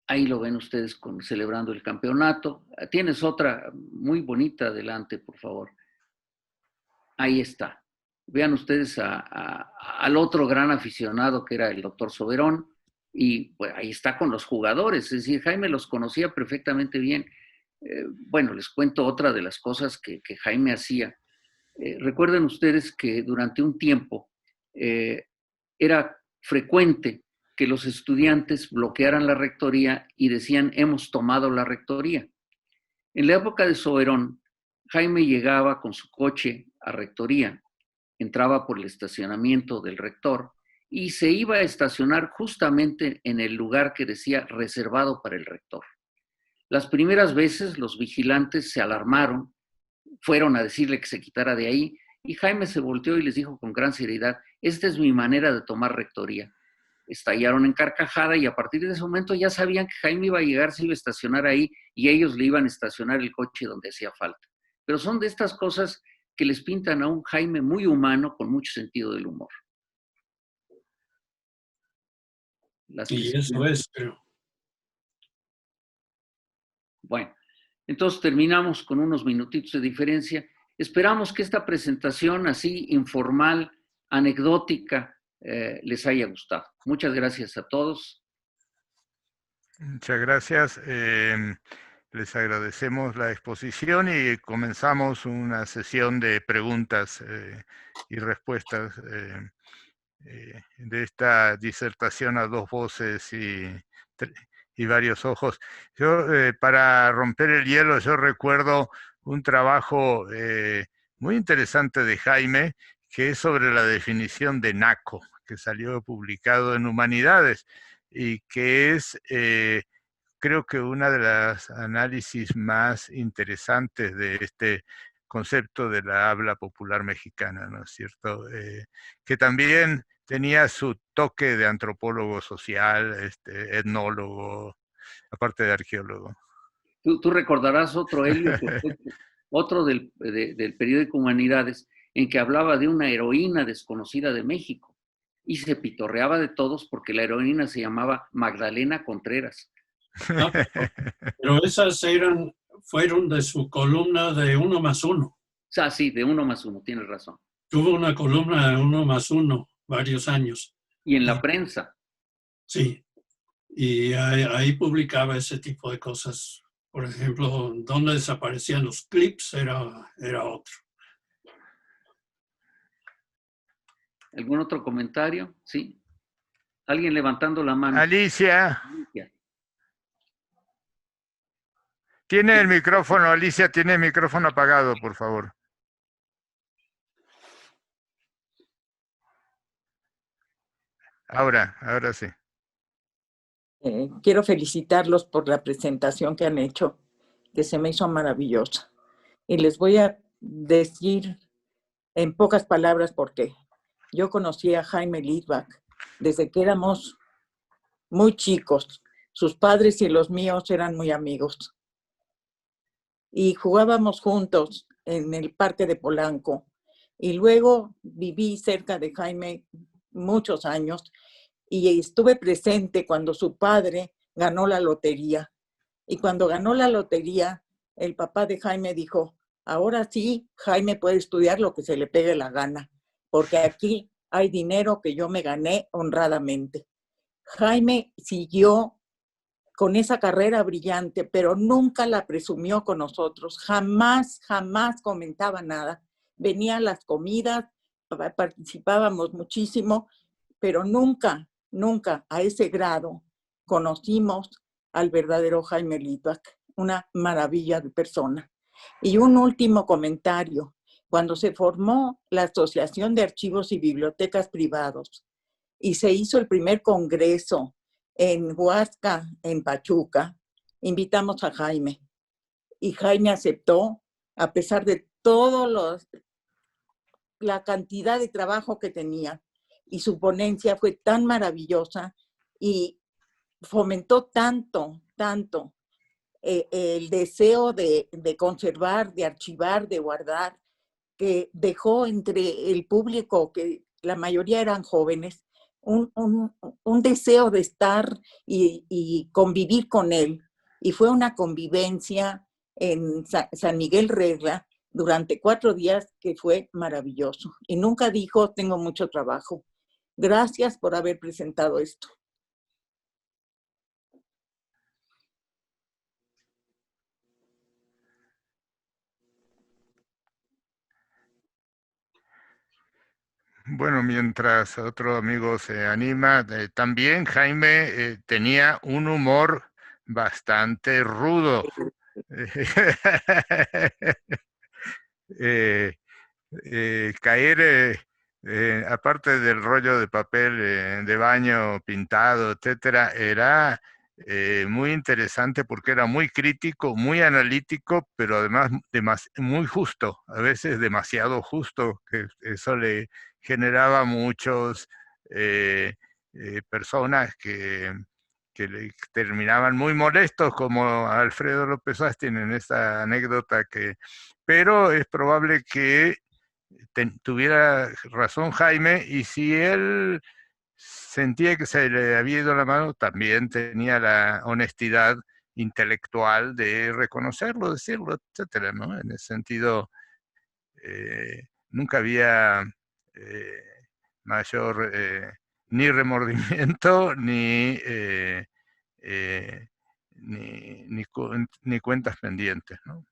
Ahí lo ven ustedes celebrando el campeonato. Tienes otra muy bonita adelante, por favor. Ahí está. Vean ustedes al otro gran aficionado que era el doctor Soberón, y pues, ahí está con los jugadores. Es decir, Jaime los conocía perfectamente bien. Bueno, les cuento otra de las cosas que Jaime hacía. Recuerden ustedes que durante un tiempo era frecuente que los estudiantes bloquearan la rectoría y decían, hemos tomado la rectoría. En la época de Soberón, Jaime llegaba con su coche a rectoría, entraba por el estacionamiento del rector y se iba a estacionar justamente en el lugar que decía reservado para el rector. Las primeras veces los vigilantes se alarmaron, fueron a decirle que se quitara de ahí y Jaime se volteó y les dijo con gran seriedad, esta es mi manera de tomar rectoría. Estallaron en carcajada y a partir de ese momento ya sabían que Jaime iba a llegar, se iba a estacionar ahí y ellos le iban a estacionar el coche donde hacía falta. Pero son de estas cosas que les pintan a un Jaime muy humano con mucho sentido del humor. Y eso es, creo. Bueno, entonces terminamos con unos minutitos de diferencia. Esperamos que esta presentación así informal, anecdótica, les haya gustado. Muchas gracias a todos. Muchas gracias. Les agradecemos la exposición y comenzamos una sesión de preguntas y respuestas de esta disertación a dos voces y varios ojos. Yo, para romper el hielo, yo recuerdo un trabajo muy interesante de Jaime, que es sobre la definición de naco, que salió publicado en Humanidades y que es, creo que una de las análisis más interesantes de este concepto de la habla popular mexicana, ¿no es cierto? Que también tenía su toque de antropólogo social, etnólogo, aparte de arqueólogo. Tú recordarás otro, Helio, que fue otro del periódico Humanidades, en que hablaba de una heroína desconocida de México y se pitorreaba de todos porque la heroína se llamaba Magdalena Contreras. No, pero esas fueron de su columna de 1+1. O sea, sí, de 1+1, tienes razón. Tuvo una columna de 1+1 varios años. Y en la prensa. Sí, y ahí publicaba ese tipo de cosas. Por ejemplo, donde desaparecían los clips era otro. ¿Algún otro comentario? Sí. ¿Alguien levantando la mano? Alicia. Alicia. Tiene el micrófono, Alicia, tiene el micrófono apagado, por favor. Ahora sí. Quiero felicitarlos por la presentación que han hecho, que se me hizo maravillosa. Y les voy a decir en pocas palabras por qué. Yo conocí a Jaime Litvak desde que éramos muy chicos. Sus padres y los míos eran muy amigos. Y jugábamos juntos en el Parque de Polanco. Y luego viví cerca de Jaime muchos años y estuve presente cuando su padre ganó la lotería. Y cuando ganó la lotería, el papá de Jaime dijo, ahora sí, Jaime puede estudiar lo que se le pegue la gana, porque aquí hay dinero que yo me gané honradamente. Jaime siguió con esa carrera brillante, pero nunca la presumió con nosotros. Jamás comentaba nada. Venía a las comidas, participábamos muchísimo, pero nunca a ese grado conocimos al verdadero Jaime Litvak, una maravilla de persona. Y un último comentario. Cuando se formó la Asociación de Archivos y Bibliotecas Privados y se hizo el primer congreso en Huasca, en Pachuca, invitamos a Jaime. Y Jaime aceptó, a pesar de la cantidad de trabajo que tenía. Y su ponencia fue tan maravillosa y fomentó tanto el deseo de conservar, de archivar, de guardar, que dejó entre el público, que la mayoría eran jóvenes, un deseo de estar y convivir con él. Y fue una convivencia en San Miguel Regla durante 4 días que fue maravilloso. Y nunca dijo, tengo mucho trabajo. Gracias por haber presentado esto. Bueno, mientras otro amigo se anima, también Jaime tenía un humor bastante rudo. Caer, aparte del rollo de papel de baño pintado, etcétera, era muy interesante porque era muy crítico, muy analítico, pero además muy justo, a veces demasiado justo, que eso le generaba muchos personas que le terminaban muy molestos, como Alfredo López Astin en esta anécdota pero es probable que tuviera razón Jaime, y si él sentía que se le había ido la mano, también tenía la honestidad intelectual de reconocerlo, decirlo, etcétera, ¿no? En ese sentido, nunca había mayor ni remordimiento ni cuentas pendientes, ¿no?